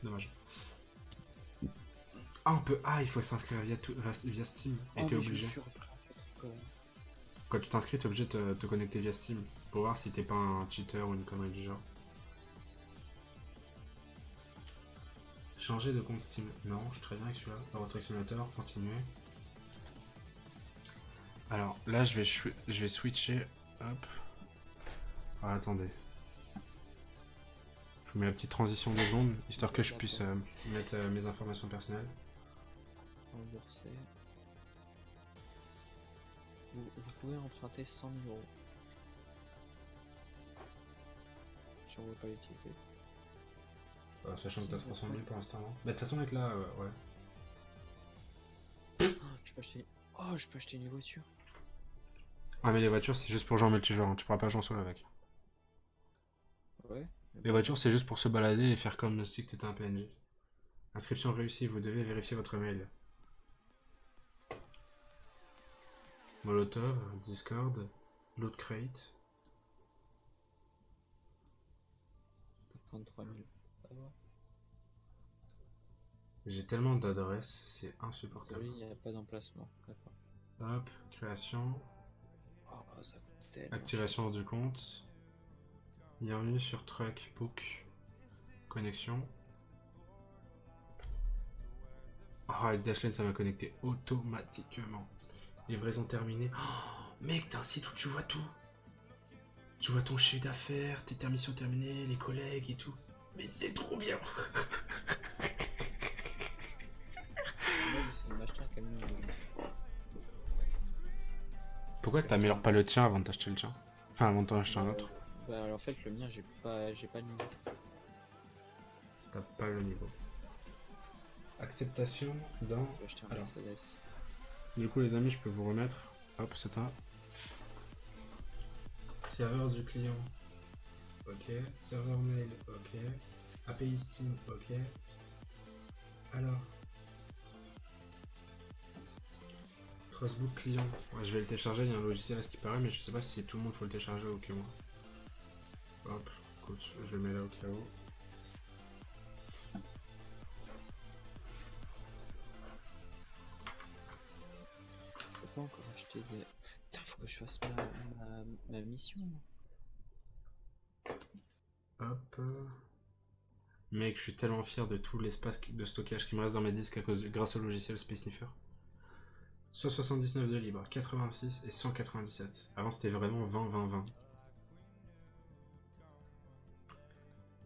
Speaker 1: Dommage. Ah on peut... Ah il faut s'inscrire via Steam. Et t'es obligé.
Speaker 2: Je me suis repris un fait tricolore.
Speaker 1: Quand tu t'inscris t'es obligé de te connecter via Steam. Pour voir si t'es pas un cheater ou une connerie du genre. Changer de compte Steam. Non, je suis très bien avec celui-là. Votre simulateur, continuer. Alors là, je vais switcher. Hop. Ah, attendez. Je vous mets la petite transition des secondes, histoire que je puisse mettre mes informations personnelles.
Speaker 2: Rembourser. Vous pouvez emprunter 100 000 €. Si on veut pas l'utiliser.
Speaker 1: Sachant que t'as 300 000 pour l'instant. Bah, de toute façon, mec, là, ouais.
Speaker 2: Je peux acheter. Oh, je peux acheter une voiture.
Speaker 1: Ah, mais les voitures, c'est juste pour jouer en multijoueur, hein. Tu pourras pas jouer en solo avec.
Speaker 2: Ouais.
Speaker 1: Les voitures, c'est juste pour se balader et faire comme si t'étais un PNJ. Inscription réussie, vous devez vérifier votre mail. Molotov, Discord, Loot Crate.
Speaker 2: 33 000. Ça va.
Speaker 1: J'ai tellement d'adresses, c'est insupportable.
Speaker 2: Oui, il n'y a pas d'emplacement. D'accord.
Speaker 1: Hop, création.
Speaker 2: Oh, ça coûte tellement.
Speaker 1: Activation du compte. Bienvenue sur Truckbook. Connexion. Ah, avec Dashlane, ça m'a connecté automatiquement. Livraison terminée. Oh, mec, t'as un site où tu vois tout. Tu vois ton chiffre d'affaires, tes missions terminées, les collègues et tout. Mais c'est trop bien.
Speaker 2: Moi, j'essaie de m'acheter un camion.
Speaker 1: Pourquoi t'améliores pas le tien avant de t'acheter le tien? Enfin, avant de t'en acheter un autre.
Speaker 2: Bah, alors, en fait, le mien, j'ai pas le niveau.
Speaker 1: T'as pas le niveau. Acceptation dans...
Speaker 2: Je vais acheter un
Speaker 1: Alors.
Speaker 2: Mercedes.
Speaker 1: Du coup, les amis, je peux vous remettre. Hop, c'est un... Serveur du client. Ok. Serveur mail. Ok. API Steam. Ok. Alors. Trustbook client. Ouais, je vais le télécharger. Il y a un logiciel à ce qui paraît, mais je sais pas si tout le monde faut le télécharger ou que moi. Hop. Écoute, je le mets là au cas où.
Speaker 2: Faut pas encore acheter des. Putain, faut que je fasse ma mission.
Speaker 1: Hop. Mec, je suis tellement fier de tout l'espace de stockage qui me reste dans mes disques grâce au logiciel Space Sniffer. 179 de libre, 86 et 197. Avant c'était vraiment 20, 20, 20.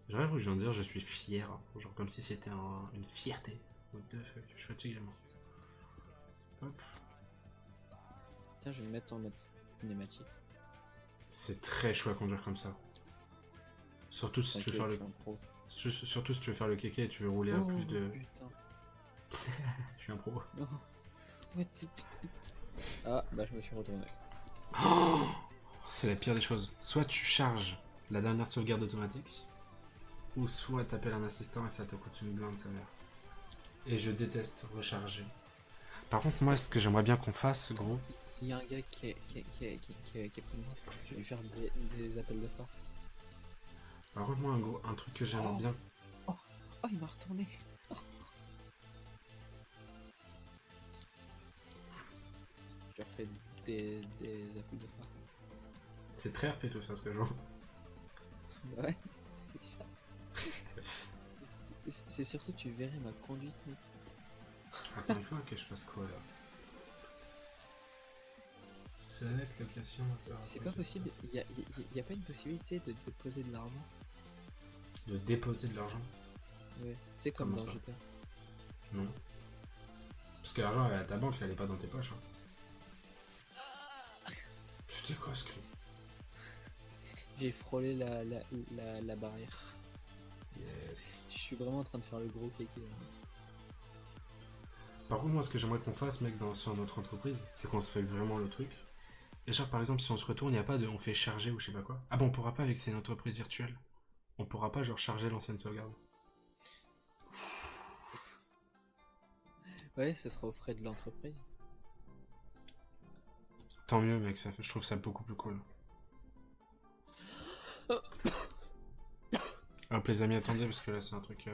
Speaker 1: J'arrive où je viens de dire je suis fier, genre comme si c'était une fierté. What the fuck, je suis fatigué moi. Hop.
Speaker 2: Tiens, je vais me mettre en mode cinématique.
Speaker 1: C'est très chaud à conduire comme ça. Surtout si tu veux faire le... Surtout si tu veux faire le kéké et tu veux rouler à plus de...
Speaker 2: Putain.
Speaker 1: Je suis un pro.
Speaker 2: Non. Ah, bah je me suis retourné.
Speaker 1: Oh, c'est la pire des choses. Soit tu charges la dernière sauvegarde automatique, ou soit t'appelles un assistant et ça te coûte une blinde sa mère. Et je déteste recharger. Par contre, moi, ce que j'aimerais bien qu'on fasse, gros...
Speaker 2: Il y a un gars qui est pris une main. Je vais lui faire des appels de phare.
Speaker 1: Par contre, moi, un truc que j'aimerais bien...
Speaker 2: Oh, il m'a retourné. Je leur fais des appels de phare.
Speaker 1: C'est très RP tout ça, ce que je vois.
Speaker 2: Ouais, c'est ça. C'est surtout, tu verrais ma conduite. Mec.
Speaker 1: Attends, il faut que je fasse quoi, là? Select location...
Speaker 2: C'est pas possible, il y a pas une possibilité de déposer de l'argent?
Speaker 1: De déposer de l'argent?
Speaker 2: Ouais, c'est comme
Speaker 1: Comment
Speaker 2: dans
Speaker 1: ça?
Speaker 2: GTA.
Speaker 1: Non. Parce que l'argent, elle est à ta banque, elle est pas dans tes poches. Hein. C'était quoi ce cri?
Speaker 2: J'ai frôlé la barrière.
Speaker 1: Yes.
Speaker 2: Je suis vraiment en train de faire le gros kéké.
Speaker 1: Par contre, moi, ce que j'aimerais qu'on fasse, mec, sur notre entreprise, c'est qu'on se fait vraiment le truc. Et genre, par exemple, si on se retourne, il n'y a pas de on fait charger ou je sais pas quoi. Ah bon, on pourra pas avec c'est une entreprise virtuelle. On pourra pas, genre, charger l'ancienne sauvegarde.
Speaker 2: Ouais, ce sera aux frais de l'entreprise.
Speaker 1: Tant mieux, mec, ça, je trouve ça beaucoup plus cool. Hop, les amis, attendez, parce que là, c'est un truc...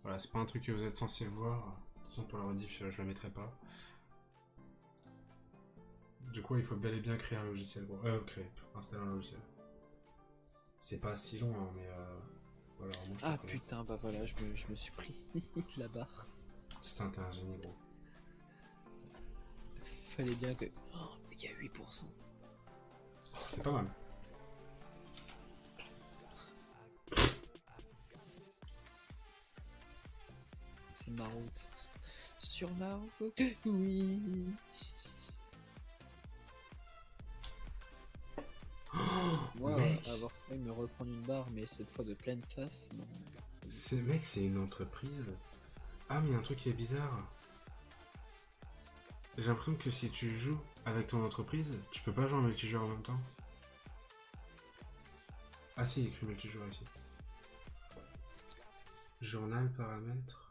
Speaker 1: Voilà, c'est pas un truc que vous êtes censé voir. De toute façon, pour la rediff, je la mettrai pas. Du coup, il faut bel et bien créer un logiciel. Bon, installer un logiciel. C'est pas si long, hein, mais... voilà, moi, je
Speaker 2: Ah
Speaker 1: connais.
Speaker 2: putain, bah voilà, je me suis pris la barre.
Speaker 1: Putain, t'es un génie, gros.
Speaker 2: Fallait bien que... Oh, il y a 8%.
Speaker 1: C'est pas mal.
Speaker 2: C'est ma route. Sur ma route, oui. Moi,
Speaker 1: mec.
Speaker 2: avoir failli me reprendre une barre, mais cette fois de pleine face, non.
Speaker 1: Mec, c'est une entreprise. Ah, mais il y a un truc qui est bizarre. J'ai l'impression que si tu joues avec ton entreprise, tu peux pas jouer en multijoueur en même temps. Ah si, il y a écrit multijoueur ici. Journal, paramètres.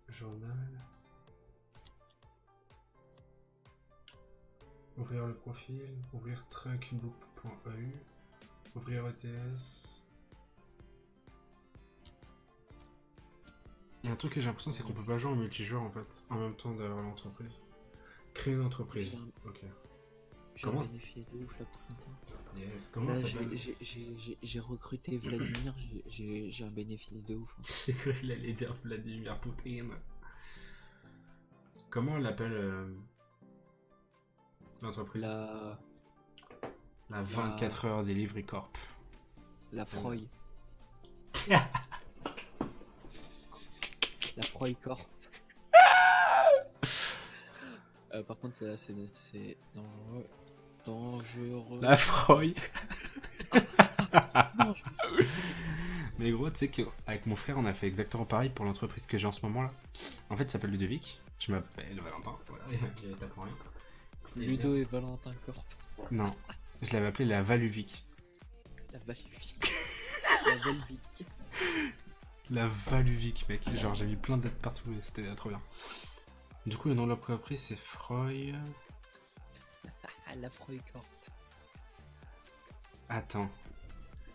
Speaker 1: Journal. Ouvrir le profil, ouvrir truckbook.eu, ouvrir ETS. Il y a un truc que j'ai l'impression, c'est qu'on peut pas jouer en multijoueur en fait, en même temps d'avoir l'entreprise. Créer une entreprise, ok.
Speaker 2: J'ai un bénéfice de ouf là pour Tintin.
Speaker 1: Yes, comment
Speaker 2: Là,
Speaker 1: ça s'appelle?
Speaker 2: j'ai recruté Vladimir, j'ai un bénéfice de ouf.
Speaker 1: J'ai cru qu'il allait dire Vladimir Poutine. Comment on l'appelle l'entreprise? La 24 heures Delivery Corp.
Speaker 2: La Froy. La Froy Corp. Par contre, c'est dangereux. Dangereux.
Speaker 1: La Froy.
Speaker 2: Non,
Speaker 1: Mais gros, tu sais qu'avec mon frère, on a fait exactement pareil pour l'entreprise que j'ai en ce moment là. En fait, ça s'appelle Ludovic. Je m'appelle Valentin. Voilà, il t'apprend rien.
Speaker 2: Ludo et Valentin Corp.
Speaker 1: Non, je l'avais appelé la Valuvic.
Speaker 2: La Valuvic. La Valuvic.
Speaker 1: La Valuvic, mec. Genre, j'ai mis plein de dates partout et c'était trop bien. Du coup, le nom de l'entreprise, c'est Froy.
Speaker 2: Ah, la Froy Corp.
Speaker 1: Attends.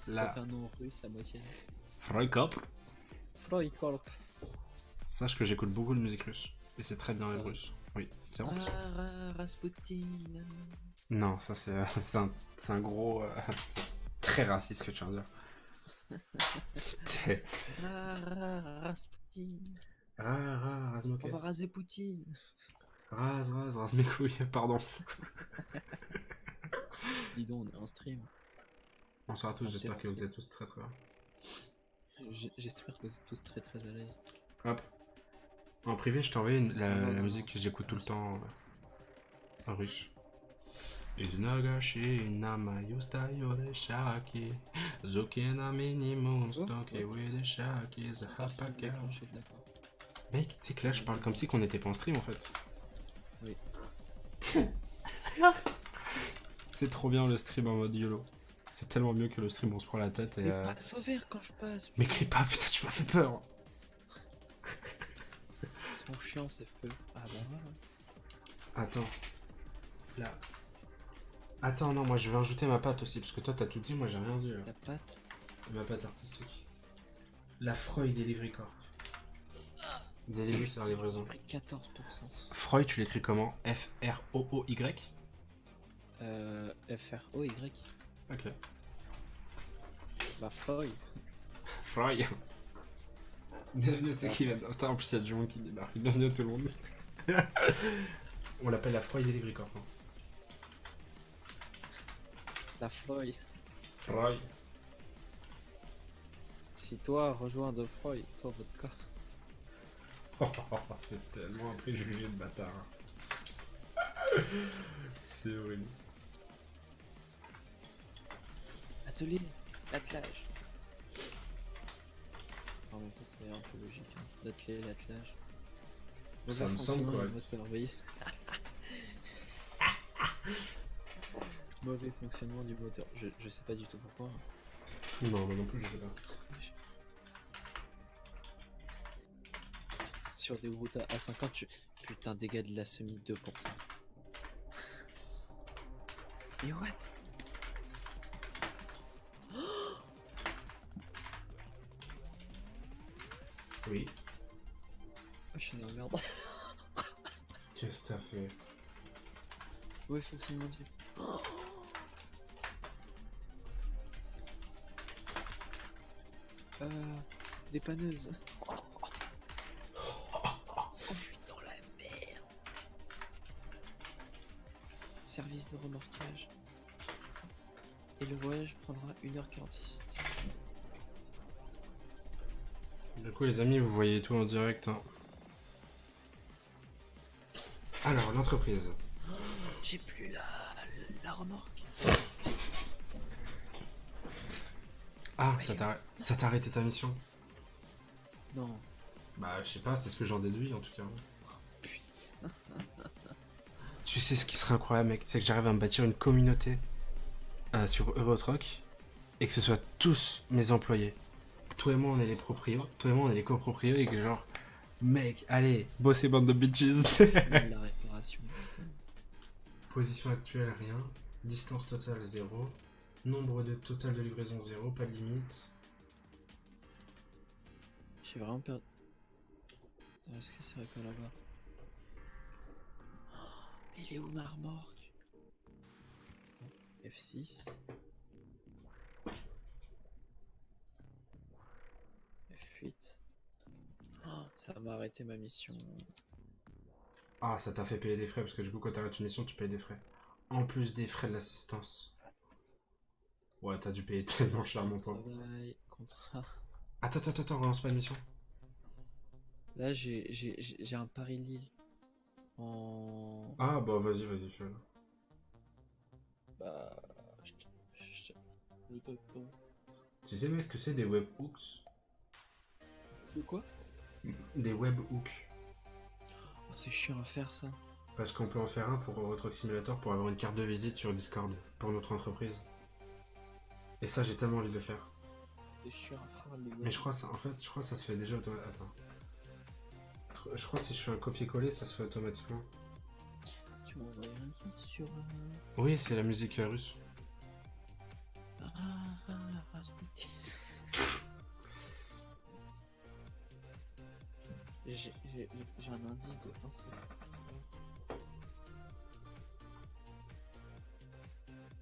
Speaker 2: Ça fait un nom russe à moitié.
Speaker 1: Froy Corp.
Speaker 2: Froy Corp.
Speaker 1: Sache que j'écoute beaucoup de musique russe. Et c'est très bien les russe. Oui, c'est vrai.
Speaker 2: Rasputin.
Speaker 1: Non, ça c'est un gros... c'est très raciste ce que tu viens de dire.
Speaker 2: Rasputin.
Speaker 1: Rase
Speaker 2: On
Speaker 1: moquette.
Speaker 2: va raser Poutine.
Speaker 1: Rase mes couilles, pardon.
Speaker 2: Dis donc, on est en stream.
Speaker 1: Bonsoir à tous, j'espère que vous êtes tous très très bien.
Speaker 2: J'espère que vous êtes tous très très à l'aise.
Speaker 1: Hop. En privé, je t'ai envoyé la musique que j'écoute tout le temps en russe. Idnagashi namayusta yoreshaki Zokena minimum stock et wedeshaki zahapaka. Mec, tu sais que là je parle comme si qu'on était pas en stream en fait.
Speaker 2: Oui.
Speaker 1: C'est trop bien le stream en mode YOLO. C'est tellement mieux que le stream où on se prend la tête et...
Speaker 2: Mais passe au vert quand je passe.
Speaker 1: Mais crie pas, putain, tu m'as fait peur.
Speaker 2: Ils sont chiants ces feux. Ah bah voilà.
Speaker 1: Attends. Là. Attends, non, moi je vais ajouter ma patte aussi, parce que toi t'as tout dit, moi j'ai rien dit.
Speaker 2: La pâte.
Speaker 1: Ma patte artistique. La Freud Delivery Corp. Delivery, c'est la livraison.
Speaker 2: J'ai pris 14%.
Speaker 1: Freud, tu l'écris comment? F-R-O-O-Y?
Speaker 2: F-R-O-Y.
Speaker 1: Ok.
Speaker 2: Bah Freud.
Speaker 1: Freud. Bienvenue à ceux qui viennent. Putain, en plus il y a du monde qui débarque. Bienvenue à tout le monde. On l'appelle la Freud Delivery Corp. Hein.
Speaker 2: La Freud.
Speaker 1: Freud.
Speaker 2: Si toi rejoins de Freud, toi vodka.
Speaker 1: C'est tellement un préjugé de bâtard. C'est horrible.
Speaker 2: Atelier, l'attelage. En même temps, c'est un peu logique. Hein. L'atelier, l'attelage.
Speaker 1: Ça me semble correct.
Speaker 2: Mauvais fonctionnement du moteur. Je sais pas du tout pourquoi.
Speaker 1: Non, mais non plus, je sais pas.
Speaker 2: Sur des routes à 50, putain, dégâts de la semi 2%. Et what?
Speaker 1: Oui.
Speaker 2: Oh, je suis dans la merde.
Speaker 1: Qu'est-ce que t'as fait?
Speaker 2: Ouais, fonctionnement du. Dépanneuse. Oh, je suis dans la merde. Service de remorquage. Et le voyage prendra 1h46.
Speaker 1: Du coup, les amis, vous voyez tout en direct. Hein. Alors, l'entreprise.
Speaker 2: J'ai plus la remorque.
Speaker 1: Ah, ça t'a arrêté ta mission?
Speaker 2: Non.
Speaker 1: Bah, je sais pas, c'est ce que j'en déduis en tout cas. Tu sais ce qui serait incroyable, mec, c'est que j'arrive à me bâtir une communauté sur Eurotruck et que ce soit tous mes employés. Toi et moi, on est les proprios, toi et moi, on est les coproprios et que genre, mec, allez, bossez bande de bitches.
Speaker 2: La réparation. Putain.
Speaker 1: Position actuelle, rien. Distance totale, 0. Nombre de total de livraison, 0. Pas de limite.
Speaker 2: J'ai vraiment peur. Est-ce que c'est vrai qu'on là-bas? Il est où ma remorque? F6. F8. Oh, ça m'a arrêté ma mission.
Speaker 1: Ah, ça t'a fait payer des frais parce que du coup, quand t'arrêtes une mission, tu payes des frais. En plus des frais de l'assistance. Ouais, t'as dû payer tellement cher, mon pauvre.
Speaker 2: Travail, contrat.
Speaker 1: Attends, relance pas de mission.
Speaker 2: Là, j'ai un Paris-Lille. En.
Speaker 1: Ah, bah vas-y, fais-le.
Speaker 2: Bah. Je t'attends.
Speaker 1: Tu sais, mais ce que c'est des webhooks?
Speaker 2: De quoi?
Speaker 1: Des webhooks.
Speaker 2: Oh, c'est chiant à faire ça.
Speaker 1: Parce qu'on peut en faire un pour Eurotruck Simulator pour avoir une carte de visite sur Discord pour notre entreprise. Et ça, j'ai tellement envie de le faire.
Speaker 2: C'est chiant à faire les
Speaker 1: Mais je crois ça, en fait, je crois que ça se fait déjà automatiquement. Attends. Je crois que si je fais un copier-coller, ça se fait automatiquement.
Speaker 2: Tu m'as envoyé un guide sur.
Speaker 1: Oui, c'est la musique russe.
Speaker 2: Rasputin. J'ai un indice de 1,7.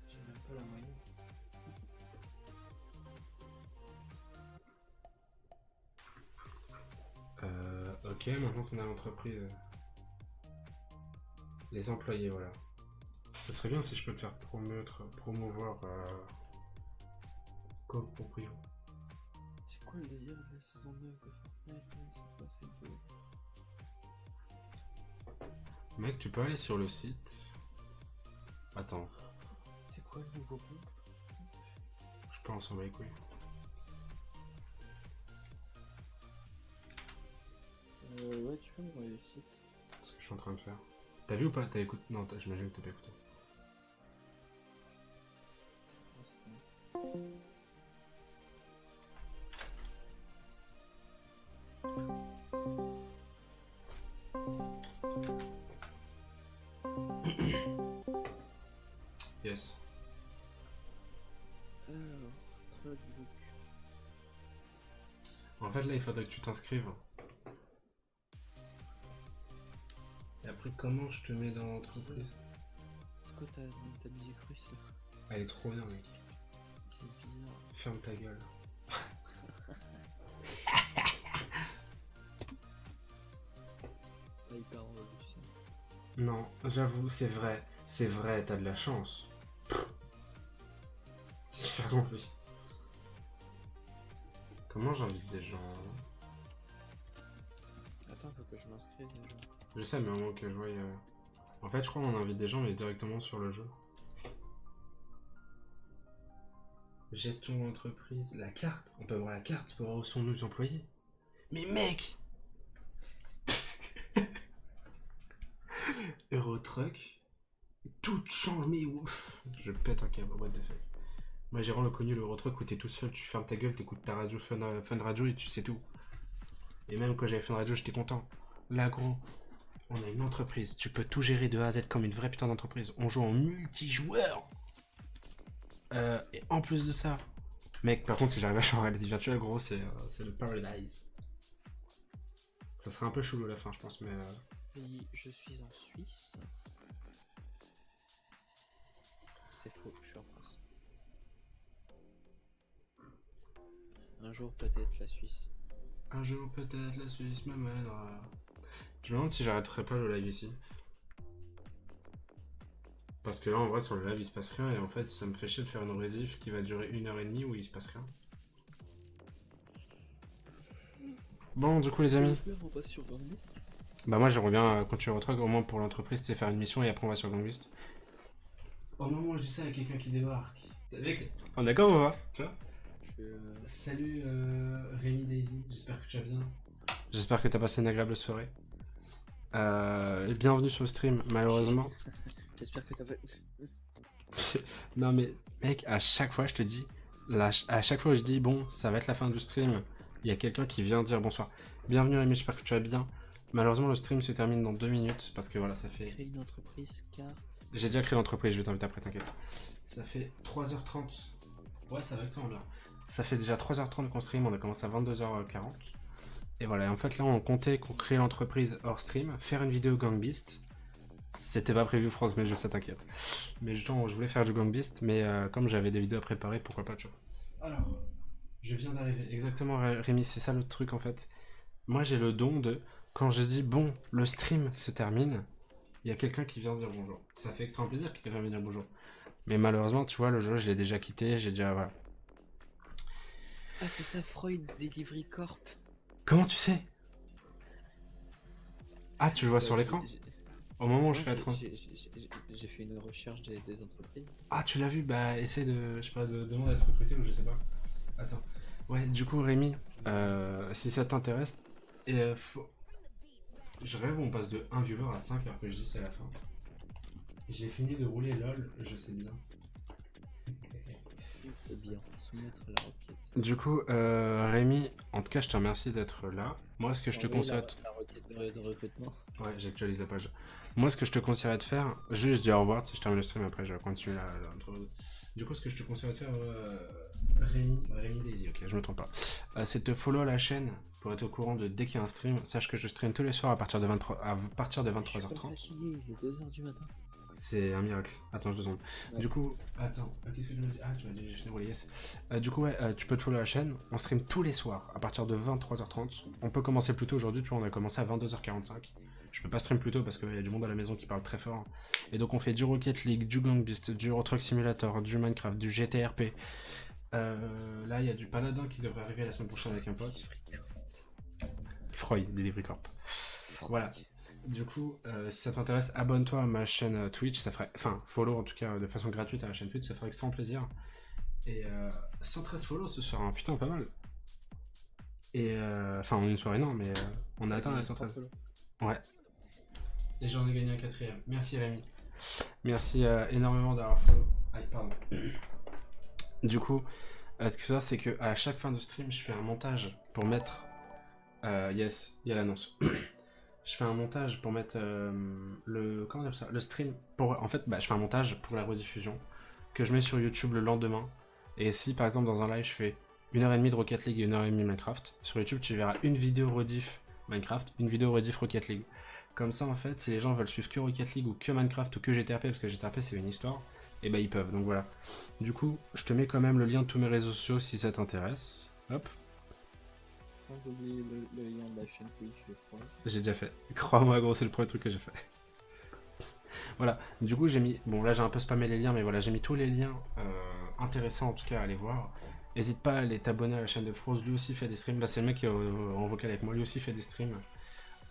Speaker 2: J'ai même pas la moyenne.
Speaker 1: Ok, maintenant qu'on a l'entreprise. Les employés, voilà. Ça serait bien si je peux te faire promouvoir coproprio.
Speaker 2: C'est quoi le délire de la saison 9 de Fortnite? C'est quoi cette vidéo?
Speaker 1: Mec, tu peux aller sur le site. Attends,
Speaker 2: C'est quoi le nouveau groupe?
Speaker 1: je pense en les couilles.
Speaker 2: Ouais, tu peux m'envoyer le site.
Speaker 1: C'est ce que je suis en train de faire. T'as vu ou pas? T'as écouté? Non, j'imagine que t'as pas écouté. Yes.
Speaker 2: Alors, Trugbook.
Speaker 1: En fait, là, il faudrait que tu t'inscrives. Et après, comment je te mets dans l'entreprise?
Speaker 2: C'est quoi ta musique russe là?
Speaker 1: Elle est trop bien, mec.
Speaker 2: C'est bizarre.
Speaker 1: Ferme ta gueule.
Speaker 2: Là, il part en tu sais.
Speaker 1: Non, j'avoue, c'est vrai, t'as de la chance. J'ai pas compris. Comment j'invite des gens?
Speaker 2: Attends, faut que je m'inscrive déjà.
Speaker 1: Je sais, mais au moment que je voie. En fait, je crois qu'on invite des gens, mais directement sur le jeu. Gestion d'entreprise, la carte. On peut avoir la carte pour voir où sont nos employés. Mais mec! Eurotruck. Tout change, mais je pète un câble, what the fuck. Moi j'ai vraiment connu le truc où t'es tout seul, tu fermes ta gueule, t'écoutes ta radio Fun Radio et tu sais tout. Et même quand j'avais Fun Radio, j'étais content. Là gros, on a une entreprise, tu peux tout gérer de A à Z comme une vraie putain d'entreprise. On joue en multijoueur. Et en plus de ça, mec, par contre, si j'arrive à jouer en réalité virtuelle, gros, c'est le paradise. Ça serait un peu chelou à la fin, je pense, mais.
Speaker 2: Et je suis en Suisse. C'est faux, je suis en France. Un jour peut-être la Suisse.
Speaker 1: Un jour peut-être la Suisse me mènera. Je me demande si j'arrêterai pas le live ici. Parce que là, en vrai, sur le live, il se passe rien. Et en fait, ça me fait chier de faire une rediff qui va durer 1h30 où il se passe rien. Bon, du coup, les amis. Bah, moi, j'aimerais bien continuer votre truc, au moins pour l'entreprise, c'est faire une mission et après, on va sur Gangbeast. Au moment où je dis ça, il y a quelqu'un qui débarque. On est d'accord ou pas? Tu vois? Salut Rémi Daisy, j'espère que tu vas bien. J'espère que tu as passé une agréable soirée. Bienvenue sur le stream, malheureusement.
Speaker 2: J'espère que t'as fait.
Speaker 1: Non mais mec, à chaque fois je te dis, à chaque fois je dis bon, ça va être la fin du stream, il y a quelqu'un qui vient dire bonsoir. Bienvenue Rémi, j'espère que tu vas bien. Malheureusement le stream se termine dans 2 minutes parce que voilà, ça fait...
Speaker 2: Créer une entreprise, carte...
Speaker 1: J'ai déjà créé l'entreprise, je vais t'inviter après, t'inquiète. Ça fait 3h30. Ouais, ça va extrêmement bien. Ça fait déjà 3h30 qu'on stream, on a commencé à 22h40. Et voilà, en fait là on comptait qu'on crée l'entreprise hors stream, faire une vidéo Gangbeast. C'était pas prévu France, mais je sais, t'inquiète. Mais justement, je voulais faire du Gangbeast, mais comme j'avais des vidéos à préparer, pourquoi pas, tu vois. Alors, je viens d'arriver. Exactement, Rémi, c'est ça le truc en fait. Moi j'ai le don de, quand je dis bon, le stream se termine, il y a quelqu'un qui vient dire bonjour. Ça fait extrêmement plaisir que quelqu'un vienne dire bonjour. Mais malheureusement, tu vois, le jeu, je l'ai déjà quitté, j'ai déjà... Voilà.
Speaker 2: Ah, c'est ça, Freud Delivery Corp.
Speaker 1: Comment tu sais? Ah, tu le vois sur l'écran? Au moment où je fais la trans.
Speaker 2: J'ai fait une recherche des entreprises.
Speaker 1: Ah, tu l'as vu? Bah, essaie de... Je sais pas, de demander d'être recruté ou je sais pas. Attends. Ouais, du coup, Rémi, si ça t'intéresse, je rêve où on passe de 1 viewer à 5 alors que je dis c'est à la fin. J'ai fini de rouler LOL, je sais bien.
Speaker 2: C'est bien, soumettre la requête.
Speaker 1: Du coup, Rémi, en tout cas, je te remercie d'être là. Moi, ce que je te conseille...
Speaker 2: La requête de recrutement.
Speaker 1: Ouais, j'actualise la page. Moi, ce que je te conseillerais de faire, juste dire au revoir, si je termine le stream, après, je vais continuer la... Du coup, ce que je te conseillerais de faire, Rémi Daisy, ok, je me trompe pas, c'est de te follow la chaîne pour être au courant de dès qu'il y a un stream. Sache que je stream tous les soirs à partir de 23h30.
Speaker 2: Je suis fatigué, il est 2h du matin.
Speaker 1: C'est un miracle. Attends 2 secondes. Ouais. Du coup, attends, qu'est-ce que tu m'as dit? Ah, tu m'as dit, je déroulé, yes. Du coup, ouais, tu peux te follow la chaîne. On stream tous les soirs à partir de 23h30. On peut commencer plus tôt aujourd'hui, tu vois, on a commencé à 22h45. Je peux pas stream plus tôt parce qu'il y a du monde à la maison qui parle très fort. Et donc, on fait du Rocket League, du Gangbeast, du Euro Truck Simulator, du Minecraft, du GTRP. Là, il y a du Paladin qui devrait arriver la semaine prochaine avec un pote. Freud, Delivery Corp. Voilà. Du coup, si ça t'intéresse, abonne-toi à ma chaîne Twitch, ça ferait, enfin, follow en tout cas de façon gratuite à la chaîne Twitch, ça ferait extrêmement plaisir. Et 113 follow ce soir, hein, putain, pas mal. Et enfin, en une soirée, non, mais on a atteint les 113. Ouais. Et j'en ai gagné un 4ème. Merci Rémi. Merci énormément d'avoir follow. Aïe, pardon. Du coup, ce que ça, c'est que à chaque fin de stream, je fais un montage pour mettre. Yes, il y a l'annonce. Je fais un montage pour mettre comment on appelle ça, le stream. En fait, je fais un montage pour la rediffusion que je mets sur YouTube le lendemain. Et si par exemple dans un live je fais 1h30 de Rocket League et 1h30 Minecraft, sur YouTube tu verras une vidéo rediff Minecraft, une vidéo rediff Rocket League. Comme ça en fait, si les gens veulent suivre que Rocket League ou que Minecraft ou que GTRP, parce que GTRP c'est une histoire, et ils peuvent. Donc voilà. Du coup, je te mets quand même le lien de tous mes réseaux sociaux si ça t'intéresse. Hop.
Speaker 2: J'ai oublié le lien de la chaîne Twitch, je crois.
Speaker 1: J'ai déjà fait. Crois-moi, gros, c'est le premier truc que j'ai fait. Voilà. Du coup, j'ai mis. Bon, là, j'ai un peu spammé les liens, mais voilà, j'ai mis tous les liens intéressants en tout cas à aller voir. N'hésite pas à aller t'abonner à la chaîne de Froze. Lui aussi fait des streams. Bah, c'est le mec qui est en vocal avec moi. Lui aussi fait des streams.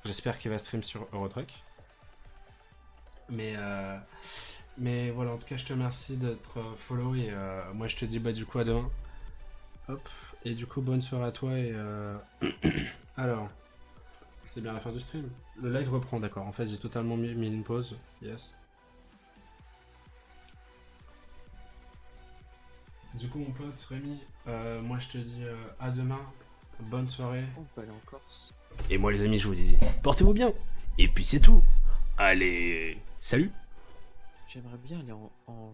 Speaker 1: J'espère qu'il va stream sur Eurotruck. Mais voilà, en tout cas, je te remercie d'être follow. Et moi, je te dis du coup à demain. Hop. Et du coup, bonne soirée à toi et alors, c'est bien la fin du stream. Le live reprend, d'accord. En fait, j'ai totalement mis une pause. Yes. Du coup, mon pote Rémi, moi je te dis à demain. Bonne soirée.
Speaker 2: On peut aller en Corse.
Speaker 3: Et moi les amis, je vous dis, portez-vous bien. Et puis c'est tout. Allez, salut.
Speaker 2: J'aimerais bien aller en